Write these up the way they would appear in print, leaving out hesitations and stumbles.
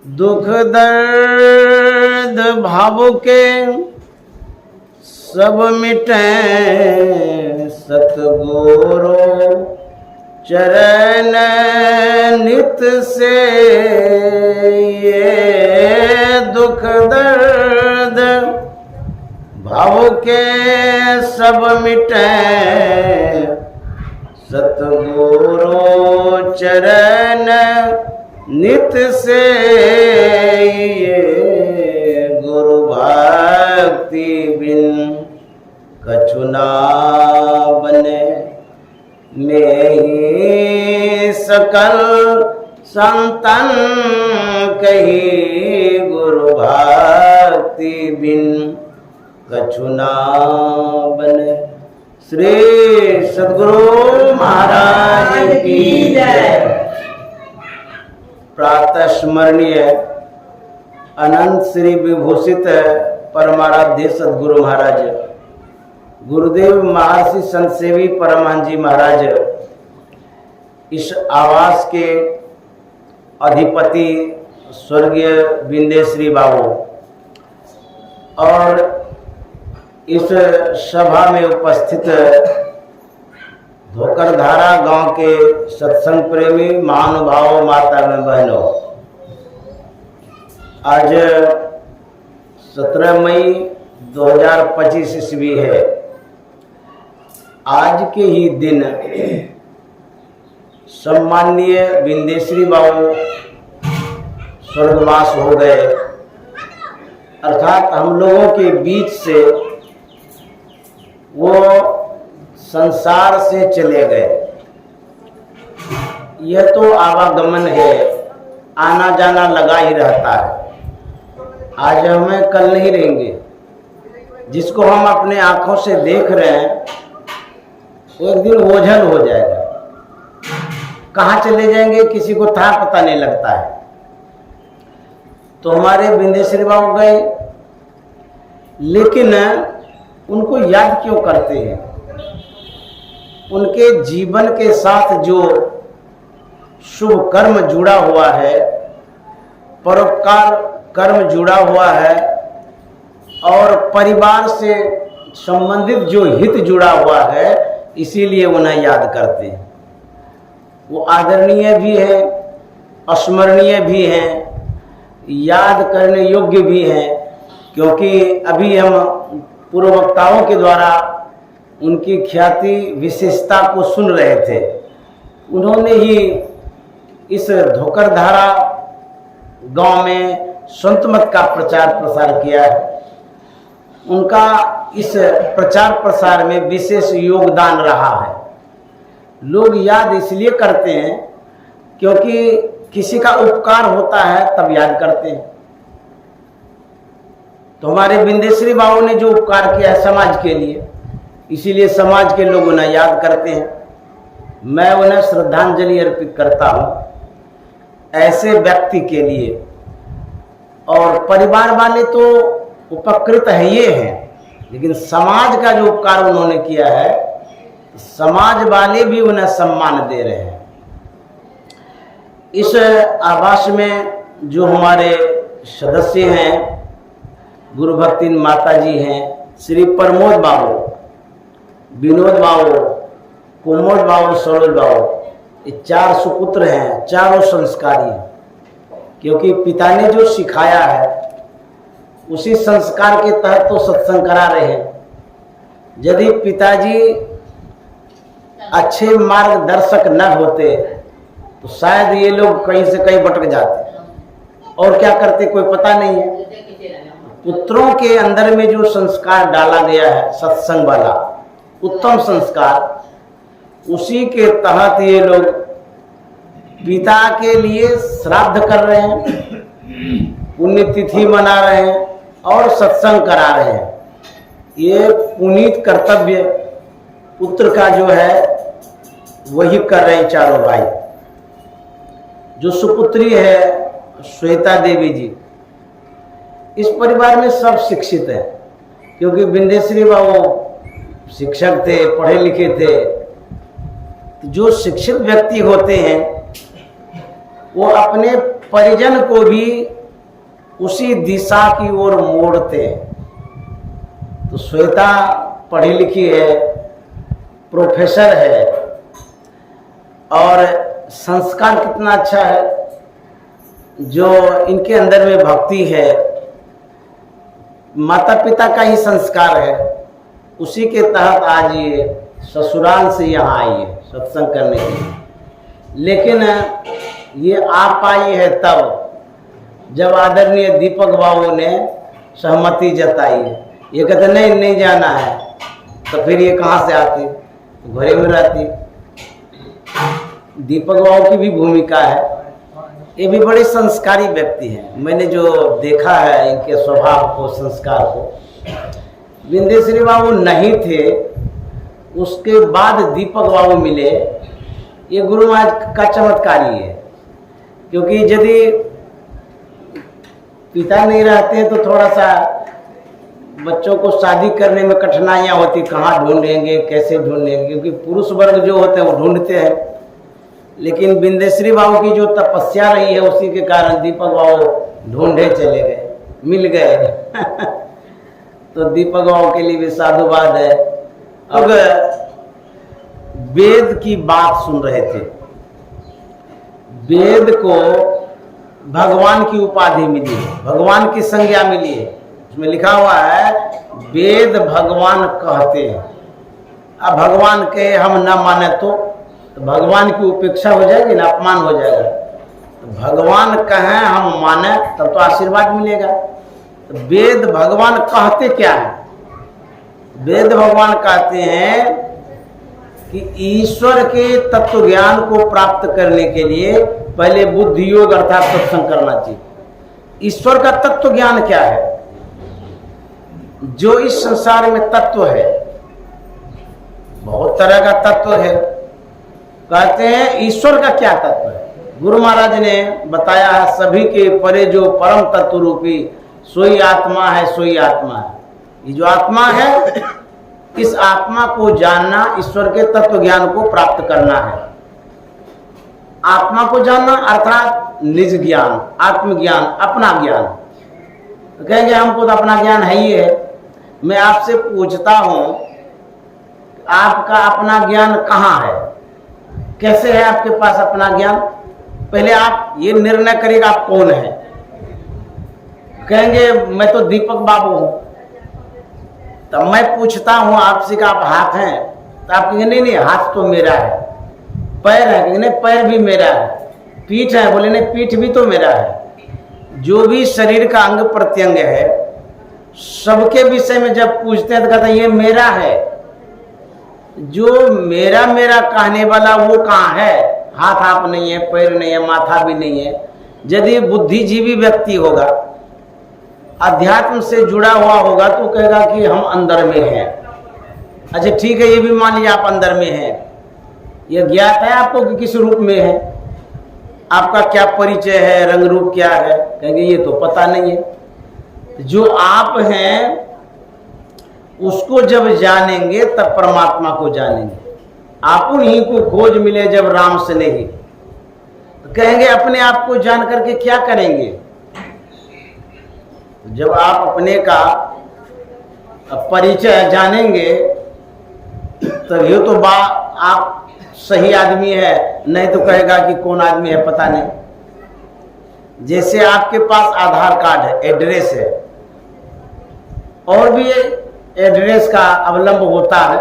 दुख दर्द भाव के सब मिटे सतगुरु चरण नित से। ये दुख दर्द भाव के सब मिटे सतगुरु चरण नित से। ये गुरु भक्ति बिन कछु ना बने में ही सकल संतन कही। गुरु भक्ति बिन कछु ना बने। श्री सद्गुरु महाराज की जय। प्रातः स्मरणीय अनंत श्री विभूषित परमाराध्य सद्गुरु महाराज गुरुदेव महर्षि संत सेवी परमहंस जी महाराज इस आवास के अधिपति स्वर्गीय विंदेश्वरी बाबू और इस सभा में उपस्थित धोकरधारा गांव के सत्संग प्रेमी महानुभावों माता में बहनों, आज 17 मई 2025 ईस्वी है। आज के ही दिन सम्माननीय विंदेश्वरी बाबू स्वर्गवास हो गए, अर्थात हम लोगों के बीच से वो संसार से चले गए। यह तो आवागमन है, आना जाना लगा ही रहता है। आज हमें कल नहीं रहेंगे। जिसको हम अपने आंखों से देख रहे हैं वो एक दिन ओझल हो जाएगा। कहाँ चले जाएंगे किसी को था पता नहीं लगता है। तो हमारे विंदेश्वरी बाबू गए, लेकिन उनको याद क्यों करते हैं? उनके जीवन के साथ जो शुभ कर्म जुड़ा हुआ है, परोपकार कर्म जुड़ा हुआ है और परिवार से संबंधित जो हित जुड़ा हुआ है, इसीलिए उन्हें याद करते हैं। वो आदरणीय भी है, स्मरणीय भी हैं, याद करने योग्य भी हैं, क्योंकि अभी हम पूर्व वक्ताओं के द्वारा उनकी ख्याति विशेषता को सुन रहे थे। उन्होंने ही इस धोकरधारा गांव में संत मत का प्रचार प्रसार किया है। उनका इस प्रचार प्रसार में विशेष योगदान रहा है। लोग याद इसलिए करते हैं क्योंकि किसी का उपकार होता है तब याद करते हैं। तो हमारे विंदेश्वरी बाबू ने जो उपकार किया है समाज के लिए, इसीलिए समाज के लोग उन्हें याद करते हैं। मैं उन्हें श्रद्धांजलि अर्पित करता हूं ऐसे व्यक्ति के लिए। और परिवार वाले तो उपकृत है ये हैं, लेकिन समाज का जो उपकार उन्होंने किया है, समाज वाले भी उन्हें सम्मान दे रहे हैं। इस आवास में जो हमारे सदस्य हैं, गुरु भक्ति माता जी हैं, श्री प्रमोद बाबू, विनोद बाबू, कुमोद बाबू, सरोज बाबू, ये 4 सुपुत्र हैं, चारों संस्कारी हैं। क्योंकि पिता ने जो सिखाया है उसी संस्कार के तहत तो सत्संग करा रहे हैं। यदि पिताजी अच्छे मार्गदर्शक न होते तो शायद ये लोग कहीं से कहीं भटक जाते और क्या करते कोई पता नहीं है। पुत्रों के अंदर में जो संस्कार डाला गया है सत्संग वाला उत्तम संस्कार, उसी के तहत ये लोग पिता के लिए श्राद्ध कर रहे हैं, पुण्यतिथि मना रहे हैं और सत्संग करा रहे हैं। ये पुनीत कर्तव्य पुत्र का जो है वही कर रहे हैं चारों भाई। जो सुपुत्री है श्वेता देवी जी, इस परिवार में सब शिक्षित है, क्योंकि विंदेश्वरी बाबू शिक्षक थे, पढ़े लिखे थे। जो शिक्षित व्यक्ति होते हैं वो अपने परिजन को भी उसी दिशा की ओर मोड़ते। तो श्वेता पढ़ी लिखी है, प्रोफेसर है, और संस्कार कितना अच्छा है, जो इनके अंदर में भक्ति है, माता पिता का ही संस्कार है, उसी के तहत आज ये ससुराल से यहाँ आई है सत्संग करने के लिए। लेकिन ये आ पाई है तब जब आदरणीय दीपक बाबू ने सहमति जताई है। ये कहते नहीं नहीं जाना है, तो फिर ये कहाँ से आती, घरे में रहती। दीपक बाबू की भी भूमिका है, ये भी बड़े संस्कारी व्यक्ति हैं। मैंने जो देखा है इनके स्वभाव को, संस्कार को। विंध्यश्री बाबू नहीं थे, उसके बाद दीपक बाबू मिले। ये गुरु महाराज का चमत्कार ही है, क्योंकि यदि पिता नहीं रहते हैं तो थोड़ा सा बच्चों को शादी करने में कठिनाइयाँ होती, कहाँ ढूंढेंगे, कैसे ढूंढेंगे, क्योंकि पुरुष वर्ग जो होते हैं वो ढूंढते हैं। लेकिन विंध्यश्री बाबू की जो तपस्या रही है, उसी के कारण दीपक बाबू ढूंढे चले गए, मिल गए। तो दीपक बाबू के लिए भी साधुवाद है। अब वेद की बात सुन रहे थे। वेद को भगवान की उपाधि मिली है, भगवान की संज्ञा मिली है। उसमें लिखा हुआ है वेद भगवान कहते हैं। अब भगवान के हम न माने तो भगवान की उपेक्षा हो जाएगी ना, अपमान हो जाएगा। तो भगवान कहें हम माने तब तो आशीर्वाद मिलेगा। तो वेद भगवान कहते क्या है? वेद भगवान कहते हैं कि ईश्वर के तत्व ज्ञान को प्राप्त करने के लिए पहले बुद्धि योग अर्थात सत्संग करना चाहिए। ईश्वर का तत्व ज्ञान क्या है? जो इस संसार में तत्व है, बहुत तरह का तत्व है। कहते हैं ईश्वर का क्या तत्व है? गुरु महाराज ने बताया है, सभी के परे जो परम तत्व रूपी सोई आत्मा है, सोई आत्मा है। ये जो आत्मा है, इस आत्मा को जानना, ईश्वर के तत्व ज्ञान को प्राप्त करना है। आत्मा को जानना अर्थात निज ज्ञान, आत्मज्ञान, अपना ज्ञान। तो कहेंगे हमको तो अपना ज्ञान है ही है। मैं आपसे पूछता हूं, आपका अपना ज्ञान कहाँ है? कैसे है आपके पास अपना ज्ञान? पहले आप ये निर्णय करिए आप कौन है। कहेंगे मैं तो दीपक बाबू हूं। तब मैं पूछता हूं आपसे कि आप हाथ हैं? तो आप कहेंगे नहीं नहीं, हाथ तो मेरा है। पैर है? कहेंगे नहीं, पैर भी मेरा है। पीठ है? बोले नहीं, पीठ भी तो मेरा है। जो भी शरीर का अंग प्रत्यंग है, सबके विषय में जब पूछते हैं तो कहते हैं ये मेरा है। जो मेरा मेरा कहने वाला वो कहाँ है? हाथ आप नहीं है, पैर नहीं है, माथा भी नहीं है। यदि बुद्धिजीवी व्यक्ति होगा, अध्यात्म से जुड़ा हुआ होगा, तो कहेगा कि हम अंदर में हैं। अच्छा ठीक है, ये भी मान लिया आप अंदर में हैं। यह ज्ञात है आपको कि किस रूप में है? आपका क्या परिचय है, रंग रूप क्या है? कहेंगे ये तो पता नहीं है। जो आप हैं उसको जब जानेंगे तब परमात्मा को जानेंगे। आप उन्हीं को खोज मिले जब राम से नहीं। तो कहेंगे अपने आप को जान करके क्या करेंगे? जब आप अपने का परिचय जानेंगे तभी तो आप सही आदमी है, नहीं तो कहेगा कि कौन आदमी है पता नहीं। जैसे आपके पास आधार कार्ड है, एड्रेस है, और भी एड्रेस का अवलंब होता है,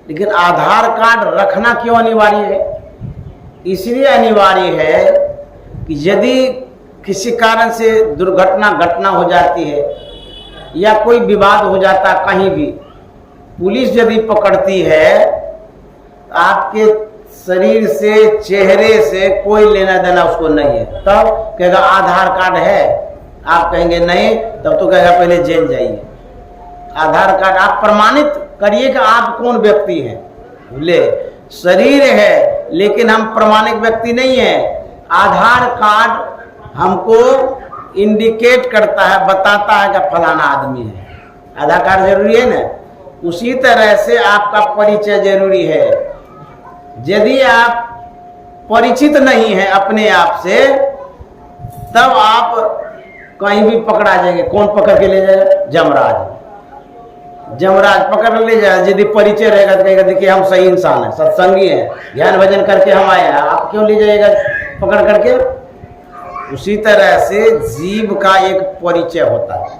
लेकिन आधार कार्ड रखना क्यों अनिवार्य है? इसलिए अनिवार्य है कि यदि किसी कारण से दुर्घटना हो जाती है या कोई विवाद हो जाता कहीं भी, पुलिस यदि पकड़ती है, आपके शरीर से, चेहरे से कोई लेना देना उसको नहीं है। तब कहेगा आधार कार्ड है? आप कहेंगे नहीं, तब तो कहेगा पहले जेल जाइए। आधार कार्ड आप प्रमाणित करिए कि आप कौन व्यक्ति हैं। बोले शरीर है लेकिन हम प्रमाणिक व्यक्ति नहीं है। आधार कार्ड हमको इंडिकेट करता है, बताता है कि फलाना आदमी है। आधार कार्ड जरूरी है ना, उसी तरह से आपका परिचय जरूरी है। यदि आप परिचित नहीं हैं अपने आप से, तब आप कहीं भी पकड़ा जाएंगे। कौन पकड़ के ले जाएगा? जमराज। जमराज पकड़ ले जाए। यदि परिचय रहेगा तो कहेगा देखिए हम सही इंसान है, सत्संगी है, ज्ञान भजन करके हम आए हैं, आप क्यों ले जाइएगा पकड़ करके? उसी तरह से जीव का एक परिचय होता है।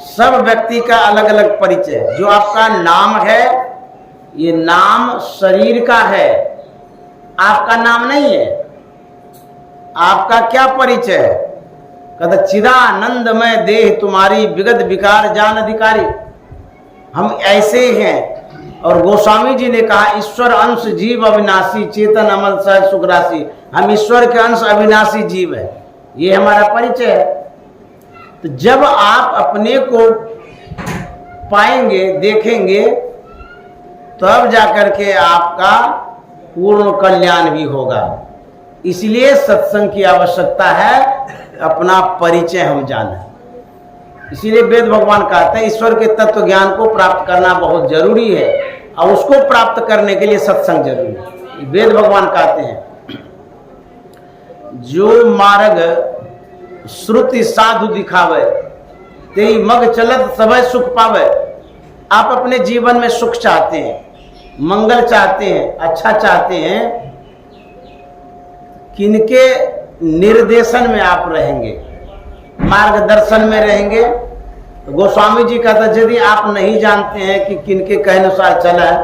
सब व्यक्ति का अलग अलग परिचय है। जो आपका नाम है, ये नाम शरीर का है, आपका नाम नहीं है। आपका क्या परिचय है? कहते चिदानंदमय देह तुम्हारी विगत विकार जान अधिकारी। हम ऐसे हैं। और गोस्वामी जी ने कहा ईश्वर अंश जीव अविनाशी चेतन अमल सहज सुख राशि। हम ईश्वर के अंश अविनाशी जीव है, ये हमारा परिचय है। तो जब आप अपने को पाएंगे, देखेंगे, तब जाकर के आपका पूर्ण कल्याण भी होगा। इसलिए सत्संग की आवश्यकता है, अपना परिचय हम जानें। इसीलिए वेद भगवान कहते हैं ईश्वर के तत्व ज्ञान को प्राप्त करना बहुत जरूरी है, और उसको प्राप्त करने के लिए सत्संग जरूरी है। वेद भगवान कहते हैं जो मार्ग श्रुति साधु दिखावे तेई मग चलत सबय सुख पावे। आप अपने जीवन में सुख चाहते हैं, मंगल चाहते हैं, अच्छा चाहते हैं, किनके निर्देशन में आप रहेंगे, मार्गदर्शन में रहेंगे? तो गोस्वामी जी कहते हैं यदि आप नहीं जानते हैं कि किनके कहे अनुसार चला है,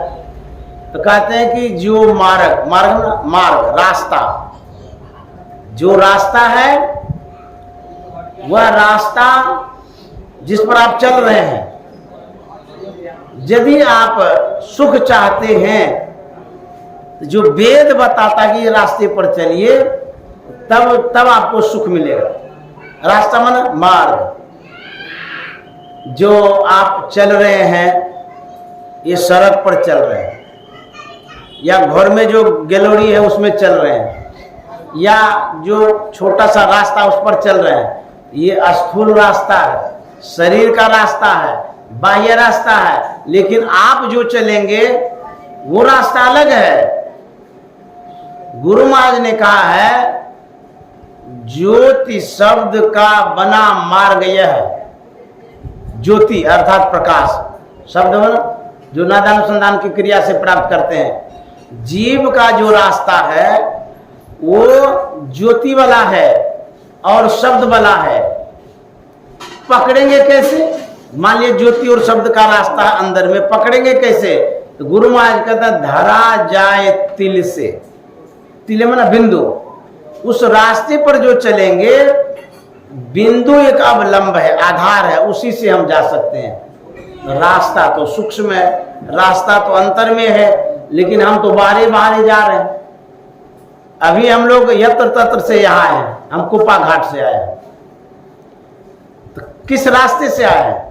तो कहते हैं कि जो मार्ग रास्ता, जो रास्ता है वह रास्ता जिस पर आप चल रहे हैं, यदि आप सुख चाहते हैं तो जो वेद बताता कि ये रास्ते पर चलिए, तब आपको सुख मिलेगा। रास्ता माना मार्ग। जो आप चल रहे हैं, ये सड़क पर चल रहे हैं, या घर में जो गैलरी है उसमें चल रहे हैं, या जो छोटा सा रास्ता उस पर चल रहे हैं, ये स्थूल रास्ता है, शरीर का रास्ता है, बाह्य रास्ता है। लेकिन आप जो चलेंगे वो रास्ता अलग है। गुरु महाराज ने कहा है ज्योति शब्द का बना मार्ग यह है। ज्योति अर्थात प्रकाश, शब्द जो नादानुसंधान की क्रिया से प्राप्त करते हैं। जीव का जो रास्ता है वो ज्योति वाला है और शब्द वाला है। पकड़ेंगे कैसे? मान लिया ज्योति और शब्द का रास्ता अंदर में, पकड़ेंगे कैसे? तो गुरु महाराज कहता धरा जाए तिल से। तिल माना बिंदु। उस रास्ते पर जो चलेंगे, बिंदु एक अवलंब है, आधार है, उसी से हम जा सकते हैं। रास्ता तो सूक्ष्म है, रास्ता तो अंतर में है, लेकिन हम तो बाहर जा रहे हैं। अभी हम लोग यत्र तत्र से यहाँ आए हैं, हम कुप्पा घाट से आए हैं। तो किस रास्ते से आए हैं?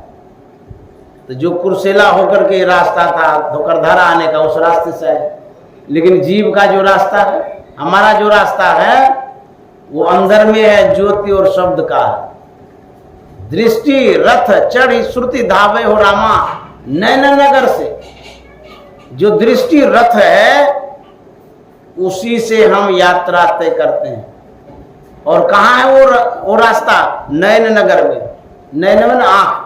तो जो कुर्सेला होकर के रास्ता था धोकरधारा आने का, उस रास्ते से आए। लेकिन जीव का जो रास्ता है, हमारा जो रास्ता है, वो अंदर में है, ज्योति और शब्द का। दृष्टि रथ चढ़ी श्रुति धावे हो रामा नैन नगर से। जो दृष्टि रथ है उसी से हम यात्रा तय करते हैं। और कहाँ है वो रास्ता? नयन नगर में। नयन में आंख,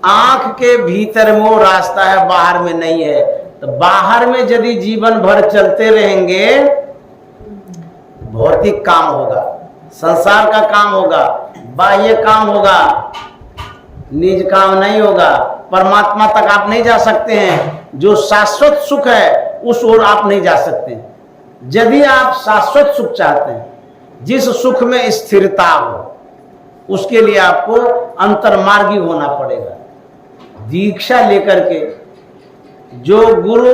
आंख के भीतर में वो रास्ता है, बाहर में नहीं है। तो बाहर में यदि जीवन भर चलते रहेंगे, भौतिक काम होगा, संसार का काम होगा, बाह्य काम होगा, निज काम नहीं होगा। परमात्मा तक आप नहीं जा सकते हैं। जो शाश्वत सुख है उस ओर आप नहीं जा सकते। यदि आप शाश्वत सुख चाहते हैं, जिस सुख में स्थिरता हो, उसके लिए आपको अंतर्मार्गी होना पड़ेगा। दीक्षा लेकर के जो गुरु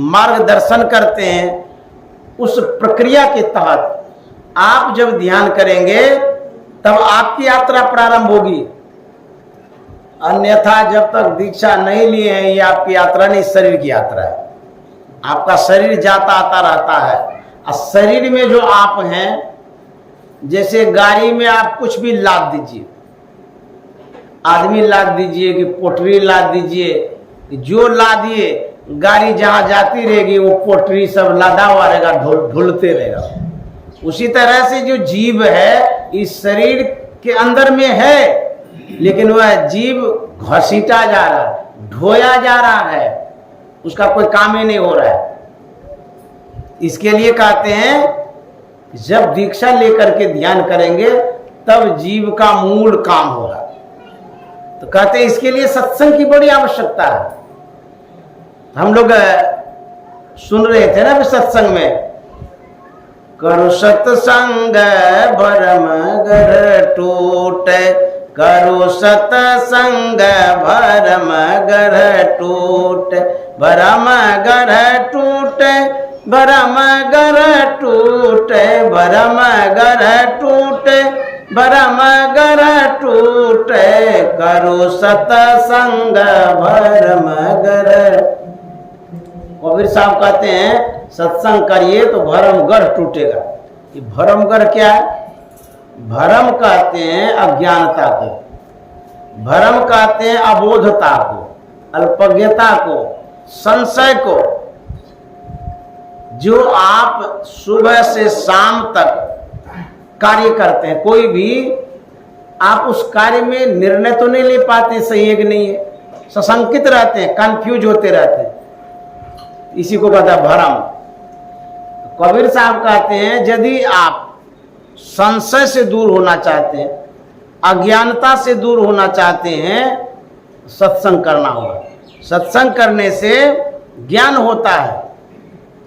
मार्गदर्शन करते हैं, उस प्रक्रिया के तहत आप जब ध्यान करेंगे तब आपकी यात्रा प्रारंभ होगी। अन्यथा जब तक दीक्षा नहीं लिए हैं, ये आपकी यात्रा नहीं, शरीर की यात्रा है। आपका शरीर जाता आता रहता है। और शरीर में जो आप हैं, जैसे गाड़ी में आप कुछ भी लाद दीजिए, आदमी लाद दीजिए कि पोटरी लाद दीजिए, जो लादिए गाड़ी जहां जाती रहेगी वो पोटरी सब लादा हुआ रहेगा, ढुलते रहेगा। उसी तरह से जो जीव है इस शरीर के अंदर में है, लेकिन वह जीव घसीटा जा रहा है, ढोया जा रहा है, उसका कोई काम ही नहीं हो रहा है। इसके लिए कहते हैं जब दीक्षा लेकर के ध्यान करेंगे तब जीव का मूल काम होगा। तो कहते हैं इसके लिए सत्संग की बड़ी आवश्यकता है। हम लोग सुन रहे थे ना सत्संग में, करो सत्संग भरम घर टूटे, करो सत्संग भरम घर टूटे, भरम घर टूटे, भरम घर टूटे, भरम घर टूटे, भरम घर टूटे, करो सत्संग भरम घर। कबीर साहब कहते हैं सत्संग करिए तो भरमगढ़ टूटेगा। ये भरमगढ़ क्या है? भरम कहते हैं अज्ञानता को, भरम कहते हैं अबोधता को, अल्पज्ञता को, संशय को। जो आप सुबह से शाम तक कार्य करते हैं, कोई भी आप उस कार्य में निर्णय तो नहीं ले पाते, सही है कि नहीं है, सशंकित रहते हैं, कंफ्यूज होते रहते हैं, इसी को कहता है भरम। कबीर साहब कहते हैं यदि आप संशय से दूर होना चाहते हैं, अज्ञानता से दूर होना चाहते हैं, सत्संग करना होगा। सत्संग करने से ज्ञान होता है।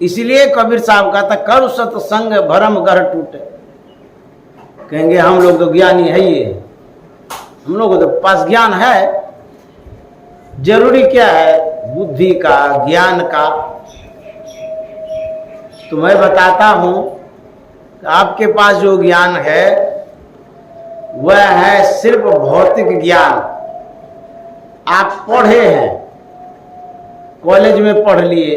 इसलिए कबीर साहब कहता कर सत्संग भरम घर टूटे। कहेंगे हम लोग तो ज्ञानी है, ये हम लोग तो पास ज्ञान है। जरूरी क्या है? बुद्धि का, ज्ञान का। तो मैं बताता हूं कि आपके पास जो ज्ञान है वह है सिर्फ भौतिक ज्ञान। आप पढ़े हैं, कॉलेज में पढ़ लिए,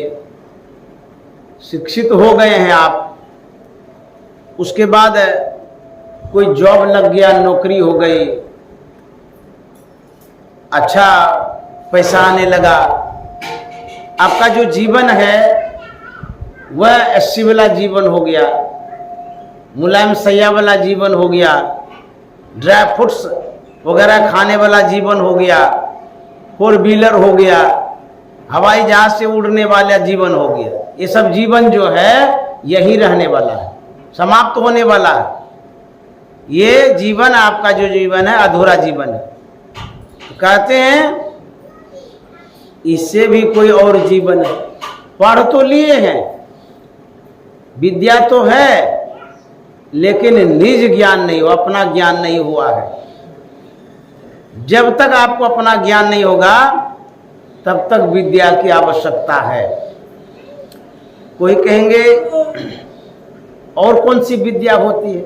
शिक्षित हो गए हैं आप, उसके बाद कोई जॉब लग गया, नौकरी हो गई, अच्छा पैसा आने लगा, आपका जो जीवन है वह ऐसी वाला जीवन हो गया, मुलायम सैया वाला जीवन हो गया, ड्राई फ्रूट्स वगैरह खाने वाला जीवन हो गया, फोर व्हीलर हो गया, हवाई जहाज से उड़ने वाला जीवन हो गया। ये सब जीवन जो है यही रहने वाला है, समाप्त होने वाला है। ये जीवन आपका जो जीवन है अधूरा जीवन है। कहते हैं इससे भी कोई और जीवन है। पढ़ तो लिए हैं, विद्या तो है, लेकिन निज ज्ञान नहीं हो, अपना ज्ञान नहीं हुआ है। जब तक आपको अपना ज्ञान नहीं होगा तब तक विद्या की आवश्यकता है। कोई कहेंगे और कौन सी विद्या होती है?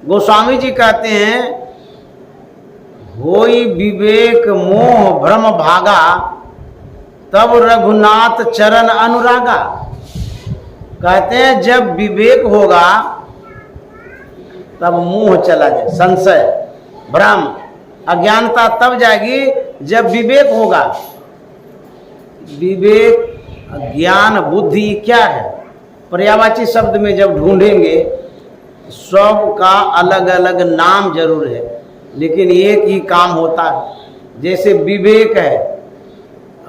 गोस्वामी जी कहते हैं होई विवेक मोह भ्रम भागा, तब रघुनाथ चरण अनुरागा। कहते हैं जब विवेक होगा तब मोह चला जाए, संशय, भ्रम, अज्ञानता तब जाएगी जब विवेक होगा। विवेक, ज्ञान, बुद्धि क्या है? पर्यायवाची शब्द में जब ढूंढेंगे सब का अलग अलग नाम जरूर है, लेकिन एक ही काम होता है। जैसे विवेक है,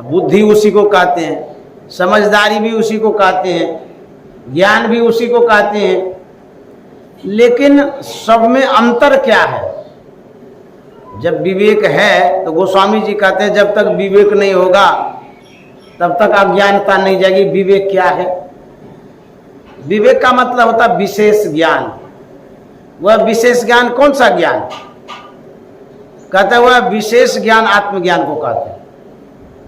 बुद्धि उसी को कहते हैं, समझदारी भी उसी को कहते हैं, ज्ञान भी उसी को कहते हैं, लेकिन सब में अंतर क्या है? जब विवेक है तो गोस्वामी जी कहते हैं जब तक विवेक नहीं होगा तब तक अज्ञानता नहीं जाएगी। विवेक क्या है? विवेक का मतलब होता है विशेष ज्ञान। वह विशेष ज्ञान कौन सा ज्ञान? कहते हैं वह विशेष ज्ञान आत्मज्ञान को कहते हैं।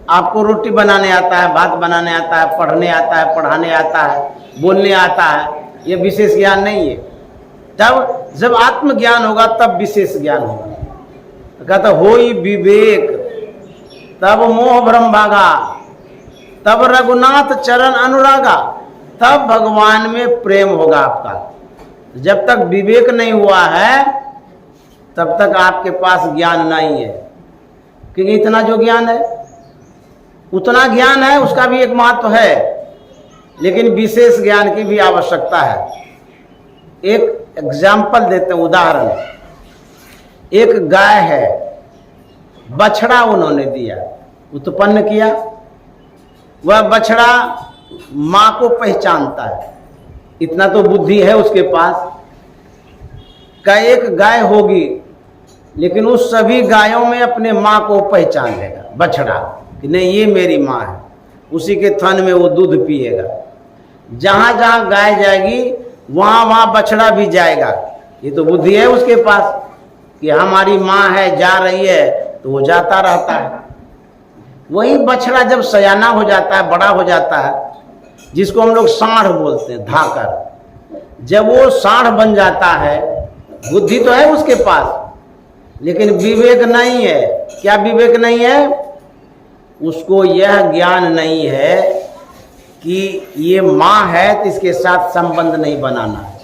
आपको रोटी बनाने आता है, भात बनाने आता है, पढ़ने आता है, पढ़ाने आता है, बोलने आता है, ये विशेष ज्ञान नहीं है। तब जब आत्मज्ञान होगा तब विशेष ज्ञान होगा। तो कहते होई विवेक तब मोह भ्रम भागा, तब रघुनाथ चरण अनुरागा, तब भगवान में प्रेम होगा आपका। जब तक विवेक नहीं हुआ है तब तक आपके पास ज्ञान नहीं है। क्योंकि इतना जो ज्ञान है उतना ज्ञान है, उसका भी एक महत्व है, लेकिन विशेष ज्ञान की भी आवश्यकता है। एक एग्जाम्पल देते हैं, उदाहरण। एक गाय है, बछड़ा उन्होंने दिया, उत्पन्न किया। वह बछड़ा मां को पहचानता है, इतना तो बुद्धि है उसके पास। का एक गाय होगी, लेकिन उस सभी गायों में अपने मां को पहचान लेगा बछड़ा, कि नहीं ये मेरी मां है। उसी के थन में वो दूध पिएगा। जहां जहां गाय जाएगी वहां वहां बछड़ा भी जाएगा। ये तो बुद्धि है उसके पास कि हमारी मां है, जा रही है, तो वो जाता रहता है। वही बछड़ा जब सयाना हो जाता है, बड़ा हो जाता है, जिसको हम लोग सांड बोलते हैं, धाकर, जब वो सांड बन जाता है, बुद्धि तो है उसके पास, लेकिन विवेक नहीं है। क्या विवेक नहीं है? उसको यह ज्ञान नहीं है कि ये मां है तो इसके साथ संबंध नहीं बनाना है।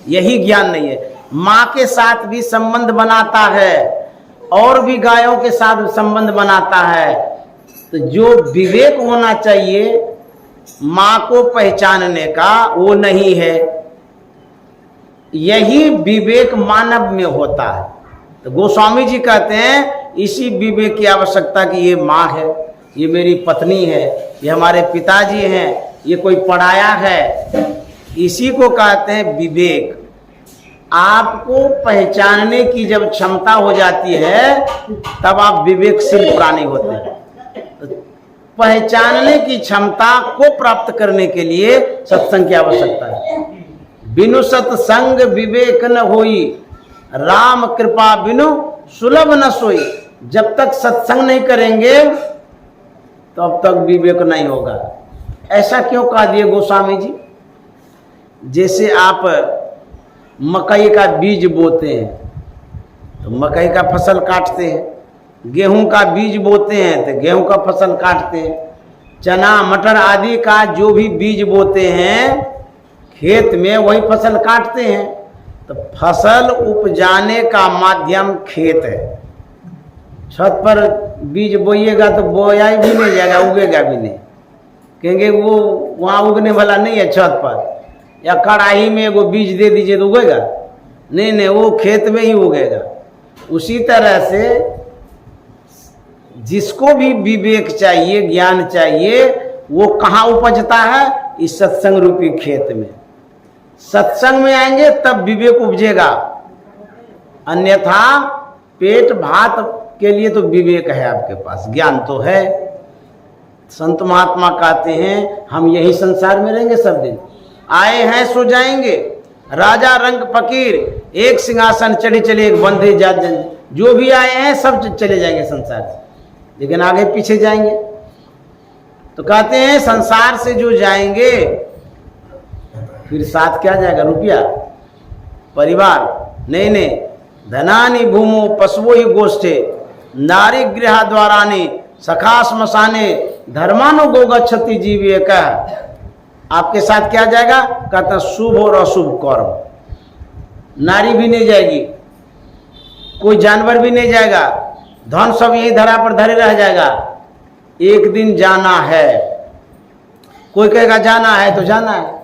यही ज्ञान नहीं है। मां के साथ भी संबंध बनाता है और भी गायों के साथ संबंध बनाता है। तो जो विवेक होना चाहिए मां को पहचानने का, वो नहीं है। यही विवेक मानव में होता है। तो गोस्वामी जी कहते हैं इसी विवेक की आवश्यकता कि ये माँ है, ये मेरी पत्नी है, ये हमारे पिताजी हैं, ये कोई पराया है। इसी को कहते हैं विवेक। आपको पहचानने की जब क्षमता हो जाती है तब आप विवेकशील प्राणी होते हैं। पहचानने की क्षमता को प्राप्त करने के लिए सत्संग की आवश्यकता है। बिनु सत्संग विवेक न होई, राम कृपा बिनु सुलभ न सोई। जब तक सत्संग नहीं करेंगे तब तक विवेक नहीं होगा। ऐसा क्यों कहा दिए गोस्वामी जी? जैसे आप मकई का बीज बोते हैं तो मकई का फसल काटते हैं, गेहूं का बीज बोते हैं तो गेहूं का फसल काटते हैं, चना मटर आदि का जो भी बीज बोते हैं खेत में वही फसल काटते हैं। तो फसल उपजाने का माध्यम खेत है। छत पर बीज बोइएगा तो बोया भी नहीं जाएगा, उगेगा भी नहीं, कहेंगे वो वहाँ उगने वाला नहीं है छत पर। या कड़ाही में वो बीज दे दीजिए तो उगेगा? नहीं नहीं, वो खेत में ही उगेगा। उसी तरह से जिसको भी विवेक चाहिए, ज्ञान चाहिए, वो कहाँ उपजता है? इस सत्संग रूपी खेत में। सत्संग में आएंगे तब विवेक उपजेगा, अन्यथा पेट भात के लिए तो विवेक है आपके पास, ज्ञान तो है। संत महात्मा कहते हैं हम यही संसार में रहेंगे सब दिन, आए हैं सो जाएंगे। राजा रंग फकीर एक सिंहासन चढ़े चले, एक बंधे जा, जो भी आए हैं सब चले जाएंगे संसार से, लेकिन आगे पीछे जाएंगे। तो कहते हैं संसार से जो जाएंगे फिर साथ क्या जाएगा? रुपया, परिवार? नहीं नहीं। धनानि भूमो पशवो ही गोष्ठे, नारी गृह द्वारानि सखा श्मशाने, धर्मानु गोगच्छति जीवे का। आपके साथ क्या जाएगा? कहता शुभ और अशुभ कर्म। नारी भी नहीं जाएगी, कोई जानवर भी नहीं जाएगा, धन सब यही धरा पर धरे रह जाएगा। एक दिन जाना है। कोई कहेगा जाना है तो जाना है,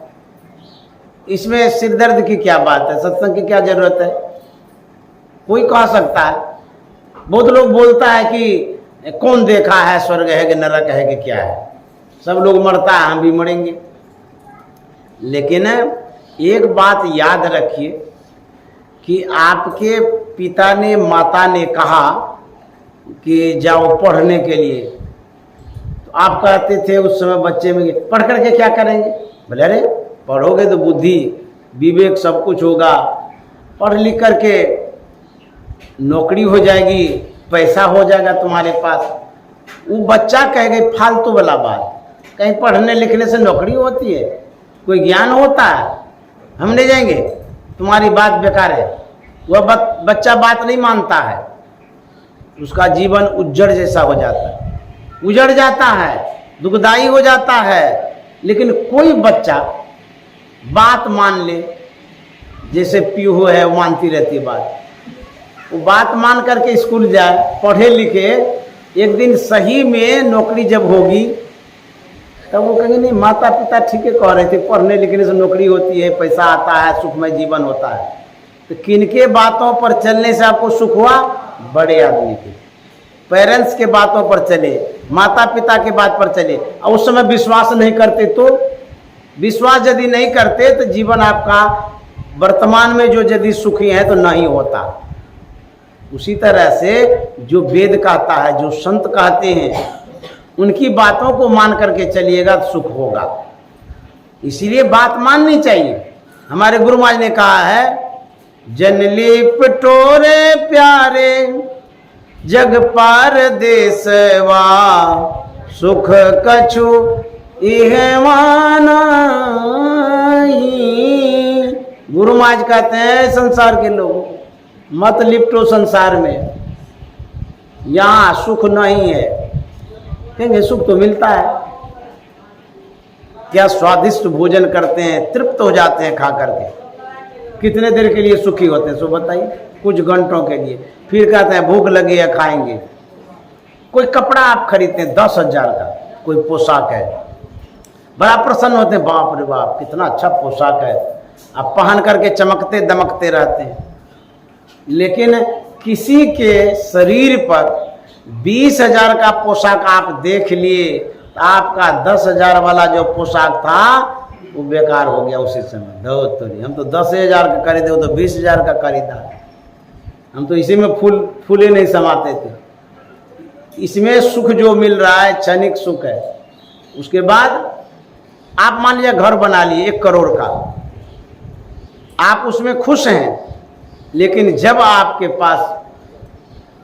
इसमें सिरदर्द की क्या बात है? सत्संग की क्या जरूरत है? कोई कह सकता है। बहुत लोग बोलता है कि कौन देखा है स्वर्ग है कि नरक है कि क्या है, सब लोग मरता है, हम भी मरेंगे। लेकिन एक बात याद रखिए कि आपके पिता ने, माता ने कहा कि जाओ पढ़ने के लिए, तो आप कहते थे उस समय बच्चे में पढ़ करके क्या करेंगे? बोले अरे पढ़ोगे तो बुद्धि विवेक सब कुछ होगा, पढ़ लिख करके नौकरी हो जाएगी, पैसा हो जाएगा तुम्हारे पास। वो बच्चा कहेगा फालतू वाला बात, कहीं पढ़ने लिखने से नौकरी होती है? कोई ज्ञान होता है? हम नहीं जाएंगे, तुम्हारी बात बेकार है। वह बच्चा बात नहीं मानता है, उसका जीवन उज्जड़ जैसा हो जाता है, उजड़ जाता है, दुखदाई हो जाता है। लेकिन कोई बच्चा बात मान ले, जैसे पीहू है वो मानती रहती बात, वो बात मान करके स्कूल जाए, पढ़े लिखे, एक दिन सही में नौकरी जब होगी तब वो कहेंगे नहीं माता पिता ठीक है कह रहे थे, पढ़ने लिखने से नौकरी होती है, पैसा आता है, सुखमय जीवन होता है। तो किनके बातों पर चलने से आपको सुख हुआ? बड़े आदमी के, पेरेंट्स के बातों पर चले, माता पिता के बात पर चले। और उस समय विश्वास नहीं करते तो, विश्वास यदि नहीं करते तो जीवन आपका वर्तमान में जो यदि सुखी है तो नहीं होता। उसी तरह से जो वेद कहता है, जो संत कहते हैं, उनकी बातों को मान करके चलिएगा तो सुख होगा। इसीलिए बात माननी चाहिए। हमारे गुरु महाराज ने कहा है, जनली पटोरे प्यारे जग पार देसवा, सुख कछु इह मानाई। गुरु महाराज कहते हैं संसार के लोगों मत लिपटो संसार में, यहाँ सुख नहीं है। कहेंगे सुख तो मिलता है, क्या स्वादिष्ट भोजन करते हैं, तृप्त हो जाते हैं खा करके, कितने देर के लिए सुखी होते हैं सो बताइए? कुछ घंटों के लिए, फिर कहते हैं भूख लगी है खाएंगे। कोई कपड़ा आप खरीदते हैं 10,000 का, कोई पोशाक है, बड़ा प्रसन्न होते हैं, बाप रे बाप कितना अच्छा पोशाक है, आप पहन करके चमकते दमकते रहते हैं। लेकिन किसी के शरीर पर 20,000 का पोशाक आप देख लिए तो आपका 10,000 वाला जो पोशाक था वो बेकार हो गया उसी समय। दो तो नहीं, हम तो 10,000 का खरीदे, वो तो 20,000 का खरीदा, हम तो इसी में फूले नहीं समाते थे। इसमें सुख जो मिल रहा है क्षणिक सुख है। उसके बाद आप मान लीजिए घर बना लिए 1 करोड़ का, आप उसमें खुश हैं, लेकिन जब आपके पास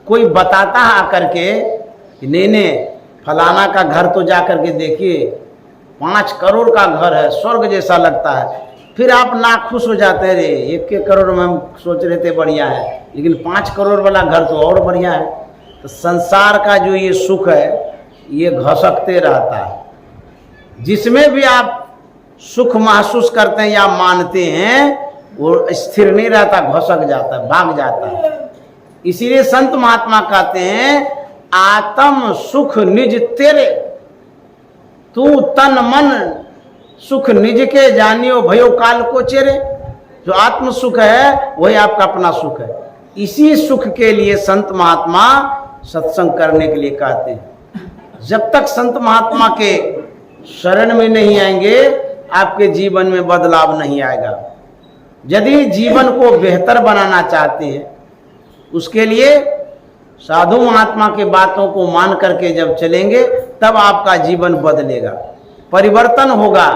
कोई बताता है आकर के कि नहीं फलाना का घर तो जा कर के देखिए 5 करोड़ का घर है, स्वर्ग जैसा लगता है, फिर आप नाखुश हो जाते हैं। रे 1 करोड़ में हम सोच रहे थे बढ़िया है, लेकिन 5 करोड़ वाला घर तो और बढ़िया है। तो संसार का जो ये सुख है ये घसकते रहता है। जिसमें भी आप सुख महसूस करते हैं या मानते हैं वो स्थिर नहीं रहता, घसक जाता है, भाग जाता है। इसीलिए संत महात्मा कहते हैं, आत्म सुख निज तेरे, तू तन मन सुख निज के जानियो भयो काल को चेरे। जो आत्म सुख है वही आपका अपना सुख है। इसी सुख के लिए संत महात्मा सत्संग करने के लिए कहते हैं। जब तक संत महात्मा के शरण में नहीं आएंगे आपके जीवन में बदलाव नहीं आएगा। यदि जीवन को बेहतर बनाना चाहते हैं उसके लिए साधु महात्मा के बातों को मान करके जब चलेंगे तब आपका जीवन बदलेगा, परिवर्तन होगा।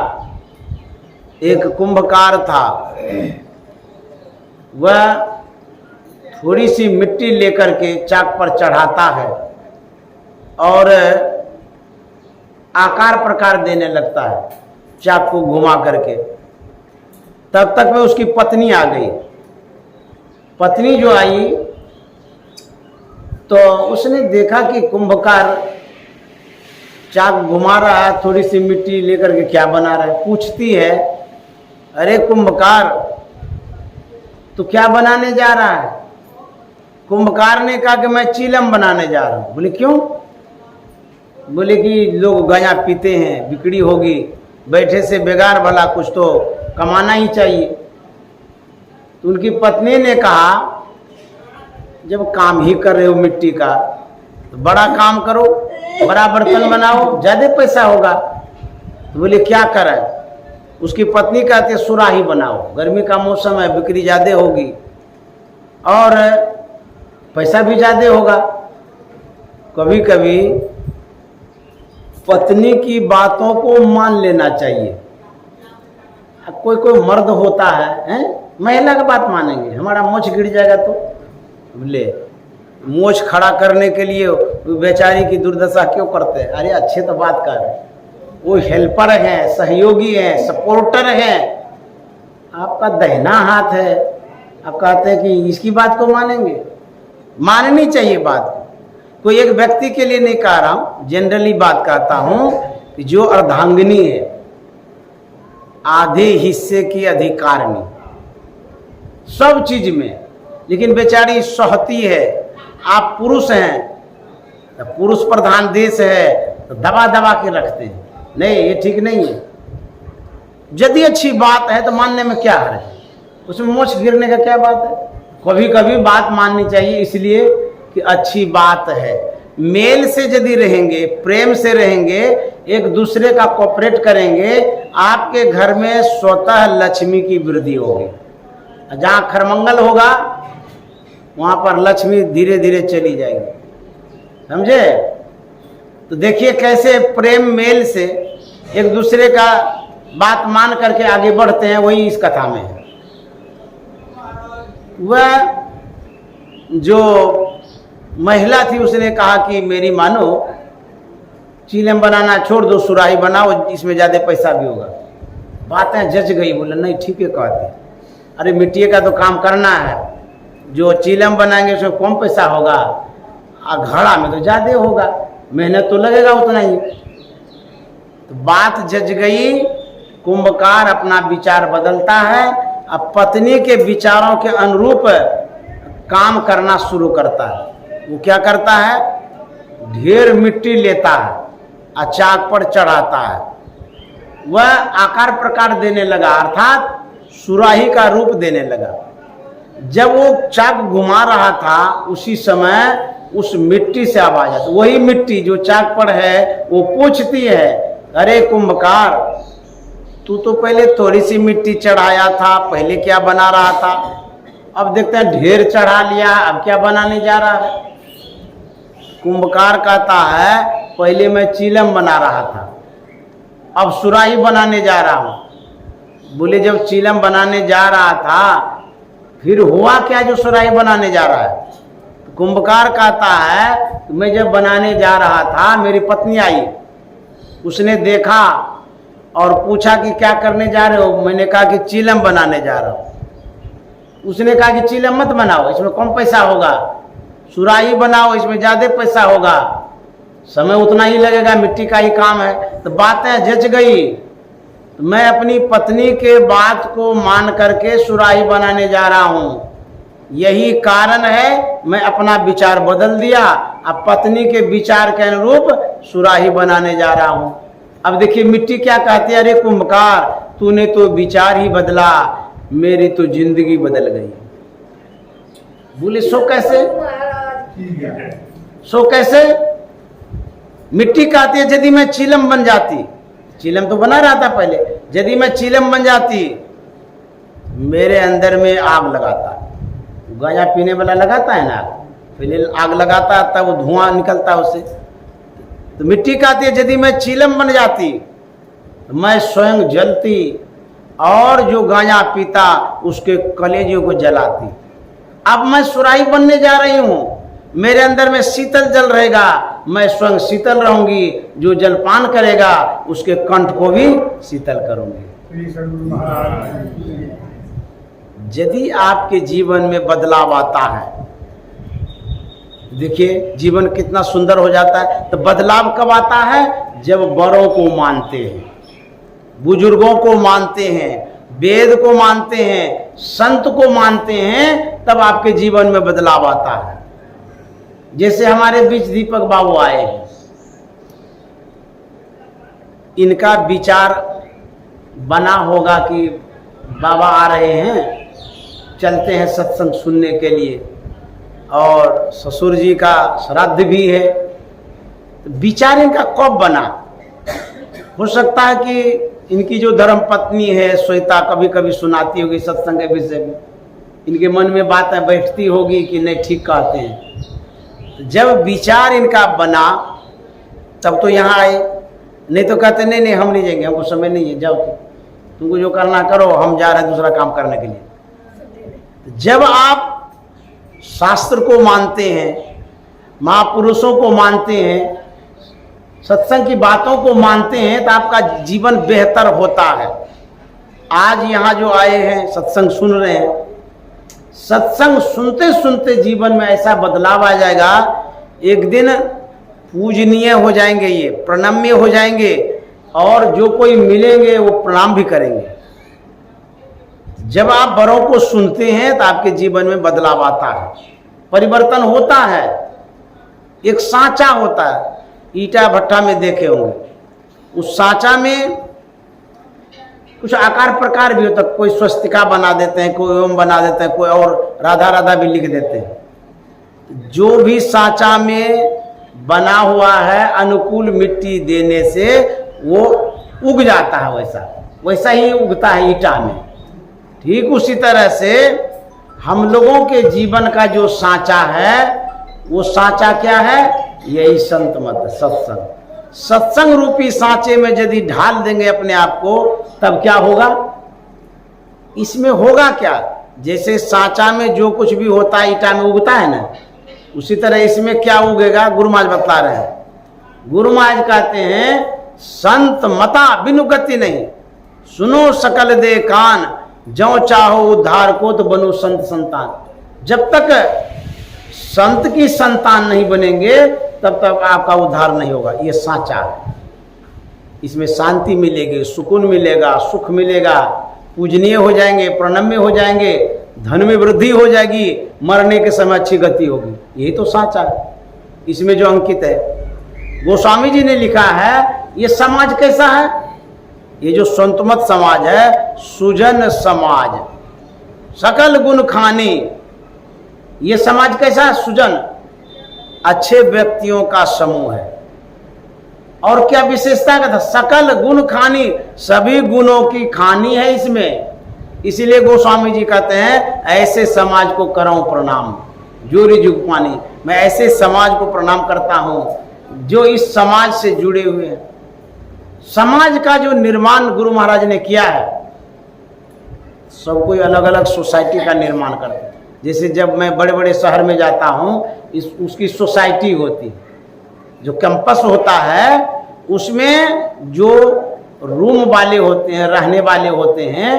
एक कुंभकार था, वह थोड़ी सी मिट्टी लेकर के चाक पर चढ़ाता है और आकार प्रकार देने लगता है चाक को घुमा करके। तब तक में उसकी पत्नी आ गई। पत्नी जो आई तो उसने देखा कि कुंभकार चाक घुमा रहा है, थोड़ी सी मिट्टी लेकर के क्या बना रहा है। पूछती है, अरे कुंभकार तू क्या बनाने जा रहा है? कुंभकार ने कहा कि मैं चीलम बनाने जा रहा हूँ। बोले क्यों? बोले कि लोग गंजा पीते हैं, बिक्री होगी, बैठे से बेगार भला कुछ तो कमाना ही चाहिए। तो उनकी पत्नी ने कहा, जब काम ही कर रहे हो मिट्टी का तो बड़ा काम करो, बड़ा बर्तन बनाओ, ज्यादा पैसा होगा। तो बोले क्या करें? उसकी पत्नी कहती है सुराही बनाओ, गर्मी का मौसम है, बिक्री ज्यादा होगी और पैसा भी ज्यादा होगा। कभी कभी पत्नी की बातों को मान लेना चाहिए। कोई कोई मर्द होता है महिला की बात मानेंगे, हमारा मोछ गिर जाएगा तो बोले मोछ खड़ा करने के लिए बेचारी की दुर्दशा क्यों करते हैं? अरे अच्छे तो बात कर रहे, वो हेल्पर हैं, सहयोगी हैं, सपोर्टर हैं, आपका दाहिना हाथ है, आप कहते हैं कि इसकी बात को मानेंगे? माननी चाहिए बात को। कोई एक व्यक्ति के लिए नहीं कह रहा हूं, जनरली बात कहता हूं कि जो अर्धांगिनी है, आधे हिस्से की अधिकारिणी सब चीज में, लेकिन बेचारी सहती है। आप पुरुष हैं तो पुरुष प्रधान देश है तो दबा दबा के रखते हैं, नहीं ये ठीक नहीं है। यदि अच्छी बात है तो मानने में क्या हर्ज है, उसमें मोक्ष गिरने का क्या बात है। कभी कभी बात माननी चाहिए इसलिए कि अच्छी बात है। मेल से यदि रहेंगे, प्रेम से रहेंगे, एक दूसरे का कोऑपरेट करेंगे, आपके घर में स्वतः लक्ष्मी की वृद्धि होगी। जहाँ खरमंगल होगा वहाँ पर लक्ष्मी धीरे धीरे चली जाएगी, समझे। तो देखिए कैसे प्रेम मेल से एक दूसरे का बात मान करके आगे बढ़ते हैं, वही इस कथा में है। वह जो महिला थी उसने कहा कि मेरी मानो चीलम बनाना छोड़ दो, सुराही बनाओ, इसमें ज़्यादा पैसा भी होगा। बातें जच गई, बोले नहीं ठीक है कहते, अरे मिट्टी का तो काम करना है, जो चीलम बनाएंगे उसमें कम पैसा होगा, घड़ा में तो ज़्यादा होगा, मेहनत तो लगेगा उतना ही। तो बात जच गई। कुंभकार अपना विचार बदलता है, अब पत्नी के विचारों के अनुरूप काम करना शुरू करता है। वो क्या करता है, ढेर मिट्टी लेता है और चाक पर चढ़ाता है। वह आकार प्रकार देने लगा, अर्थात सुराही का रूप देने लगा। जब वो चाक घुमा रहा था उसी समय उस मिट्टी से आवाज आती। वही मिट्टी जो चाक पर है वो पूछती है, अरे कुंभकार, तू तो पहले थोड़ी सी मिट्टी चढ़ाया था, पहले क्या बना रहा था, अब देखते हैं ढेर चढ़ा लिया, अब क्या बनाने जा रहा है। कुंभकार कहता है पहले मैं चीलम बना रहा था, अब सुराही बनाने जा रहा हूं। बोले जब चीलम बनाने जा रहा था फिर हुआ क्या जो सुराही बनाने जा रहा है। कुंभकार कहता है मैं जब बनाने जा रहा था मेरी पत्नी आई, उसने देखा और पूछा कि क्या करने जा रहे हो। मैंने कहा कि चीलम बनाने जा रहा हूं। उसने कहा कि चीलम मत बनाओ, इसमें कम पैसा होगा, सुराही बनाओ, इसमें ज्यादा पैसा होगा, समय उतना ही लगेगा, मिट्टी का ही काम है। तो बातें जच गई। तो मैं अपनी पत्नी के बात को मान करके सुराही बनाने जा रहा हूं, यही कारण है मैं अपना विचार बदल दिया, अब पत्नी के विचार के अनुरूप सुराही बनाने जा रहा हूं। अब देखिए मिट्टी क्या कहती है, अरे कुंभकार, तूने तो विचार ही बदला, मेरी तो जिंदगी बदल गई। बोले सो कैसे, सो कैसे। मिट्टी कहती है यदि मैं चीलम बन जाती, चीलम तो बना रहा था पहले, यदि मैं चीलम बन जाती मेरे अंदर में आग लगाता। गांजा पीने वाला लगाता है ना, पहले आग लगाता तब वो धुआं निकलता उससे। तो मिट्टी कहती है यदि मैं चीलम बन जाती मैं स्वयं जलती और जो गांजा पीता उसके कलेजों को जलाती। अब मैं सुराही बनने जा रही हूं, मेरे अंदर में शीतल जल रहेगा, मैं स्वयं शीतल रहूंगी, जो जलपान करेगा उसके कंठ को भी शीतल करूंगी। यदि आपके जीवन में बदलाव आता है, देखिए जीवन कितना सुंदर हो जाता है। तो बदलाव कब आता है, जब बड़ों को मानते हैं, बुजुर्गों को मानते हैं, वेद को मानते हैं, संत को मानते हैं, तब आपके जीवन में बदलाव आता है। जैसे हमारे बीच दीपक बाबू आए हैं, इनका विचार बना होगा कि बाबा आ रहे हैं, चलते हैं सत्संग सुनने के लिए, और ससुर जी का श्राद्ध भी है। तो विचार इनका कब बना। हो सकता है कि इनकी जो धर्म पत्नी है श्वेता कभी कभी सुनाती होगी सत्संग के विषय में, इनके मन में बातें बैठती होगी कि नहीं ठीक कहते हैं। तो जब विचार इनका बना तब तो यहाँ आए, नहीं तो कहते नहीं नहीं हम नहीं जाएंगे, हमको समय नहीं है, जाओ तुमको जो करना करो, हम जा रहे हैं दूसरा काम करने के लिए। तो जब आप शास्त्र को मानते हैं, महापुरुषों को मानते हैं, सत्संग की बातों को मानते हैं, तो आपका जीवन बेहतर होता है। आज यहाँ जो आए हैं सत्संग सुन रहे हैं, सत्संग सुनते सुनते जीवन में ऐसा बदलाव आ जाएगा, एक दिन पूजनीय हो जाएंगे, ये प्रणम्य हो जाएंगे, और जो कोई मिलेंगे वो प्रणाम भी करेंगे। जब आप बड़ों को सुनते हैं तो आपके जीवन में बदलाव आता है, परिवर्तन होता है, एक सांचा होता है। ईटा भट्टा में देखे होंगे, उस सांचा में कुछ आकार प्रकार भी होता है, कोई स्वस्तिका बना देते हैं, कोई ओम बना देते हैं, कोई और राधा राधा भी लिख देते हैं। जो भी सांचा में बना हुआ है अनुकूल मिट्टी देने से वो उग जाता है, वैसा ही उगता है ईटा में। ठीक उसी तरह से हम लोगों के जीवन का जो सांचा है वो सांचा क्या है? यही संत मत सत्संग। सत्संग रूपी सांचे में यदि ढाल देंगे अपने आप को तब क्या होगा? इसमें होगा क्या? जैसे सांचा में जो कुछ भी होता है ईटा में उगता है ना, उसी तरह इसमें क्या उगेगा? गुरु महाराज बता रहे हैं। गुरु महाराज कहते हैं संत मता बिनु गति नहीं, सुनो सकल दे कान, जो चाहो उद्धार को तो बनो संत संतान। जब तक संत की संतान नहीं बनेंगे तब तक आपका उद्धार नहीं होगा। ये सांचा है, इसमें शांति मिलेगी, सुकून मिलेगा, सुख मिलेगा, पूजनीय हो जाएंगे, प्रणम्य हो जाएंगे, धन में वृद्धि हो जाएगी, मरने के समय अच्छी गति होगी। यही तो सांचा है इसमें जो अंकित है। गोस्वामी जी ने लिखा है ये समाज कैसा है? ये जो संतमत समाज है सुजन समाज, सकल गुण खानी। ये समाज कैसा है? सुजन, अच्छे व्यक्तियों का समूह है। और क्या विशेषता का था? सकल गुण खानी, सभी गुणों की खानी है इसमें। इसीलिए गोस्वामी जी कहते हैं ऐसे समाज को करो प्रणाम, जोरी जुगपानी। मैं ऐसे समाज को प्रणाम करता हूं जो इस समाज से जुड़े हुए हैं। समाज का जो निर्माण गुरु महाराज ने किया है, सब कोई अलग अलग सोसाइटी का निर्माण करते हैं। जैसे जब मैं बड़े बड़े शहर में जाता हूँ उसकी सोसाइटी होती है, जो कैंपस होता है उसमें जो रूम वाले होते हैं, रहने वाले होते हैं,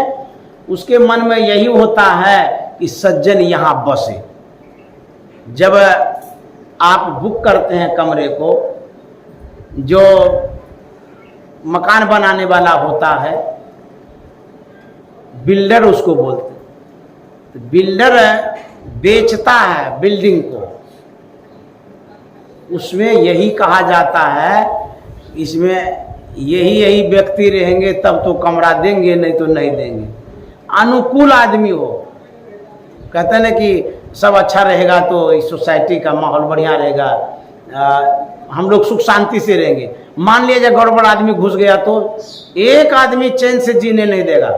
उसके मन में यही होता है कि सज्जन यहाँ बसे। जब आप बुक करते हैं कमरे को, जो मकान बनाने वाला होता है बिल्डर उसको बोलते हैं, तो बिल्डर बेचता है बिल्डिंग को। उसमें यही कहा जाता है इसमें यही व्यक्ति रहेंगे तब तो कमरा देंगे, नहीं तो नहीं देंगे। अनुकूल आदमी हो, कहते हैं ना कि सब अच्छा रहेगा तो इस सोसाइटी का माहौल बढ़िया रहेगा, हम लोग सुख शांति से रहेंगे। मान लिया जाए गड़बड़ आदमी घुस गया तो एक आदमी चैन से जीने नहीं देगा।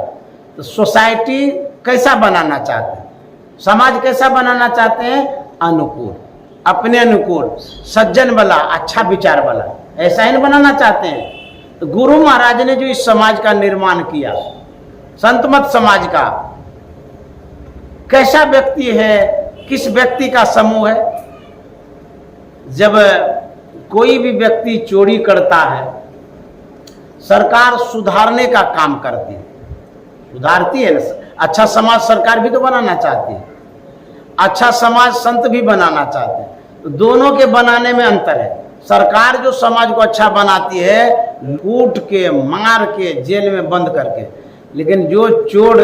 तो सोसाइटी कैसा बनाना चाहते हैं, समाज कैसा बनाना चाहते हैं? अनुकूल, अपने अनुकूल, सज्जन वाला, अच्छा विचार वाला, ऐसा ही बनाना चाहते हैं। तो गुरु महाराज ने जो इस समाज का निर्माण किया, संतमत समाज का, कैसा व्यक्ति है, किस व्यक्ति का समूह है? जब कोई भी व्यक्ति चोरी करता है, सरकार सुधारने का काम करती है, सुधारती है ना। अच्छा समाज सरकार भी तो बनाना चाहती है, अच्छा समाज संत भी बनाना चाहते हैं। तो दोनों के बनाने में अंतर है। सरकार जो समाज को अच्छा बनाती है कूट के, मार के, जेल में बंद करके, लेकिन जो चोर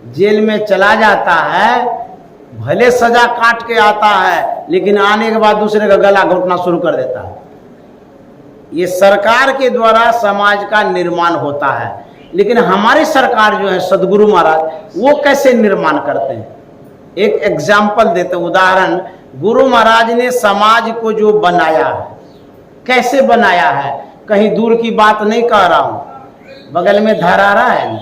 जेल में चला जाता है भले सजा काट के आता है लेकिन आने के बाद दूसरे का गला घोटना शुरू कर देता है। ये सरकार के द्वारा समाज का निर्माण होता है। लेकिन हमारी सरकार जो है सदगुरु महाराज, वो कैसे निर्माण करते हैं? एक एग्जाम्पल देते, उदाहरण। गुरु महाराज ने समाज को जो बनाया है, कैसे बनाया है? कहीं दूर की बात नहीं कह रहा हूँ, बगल में धरारा है ना,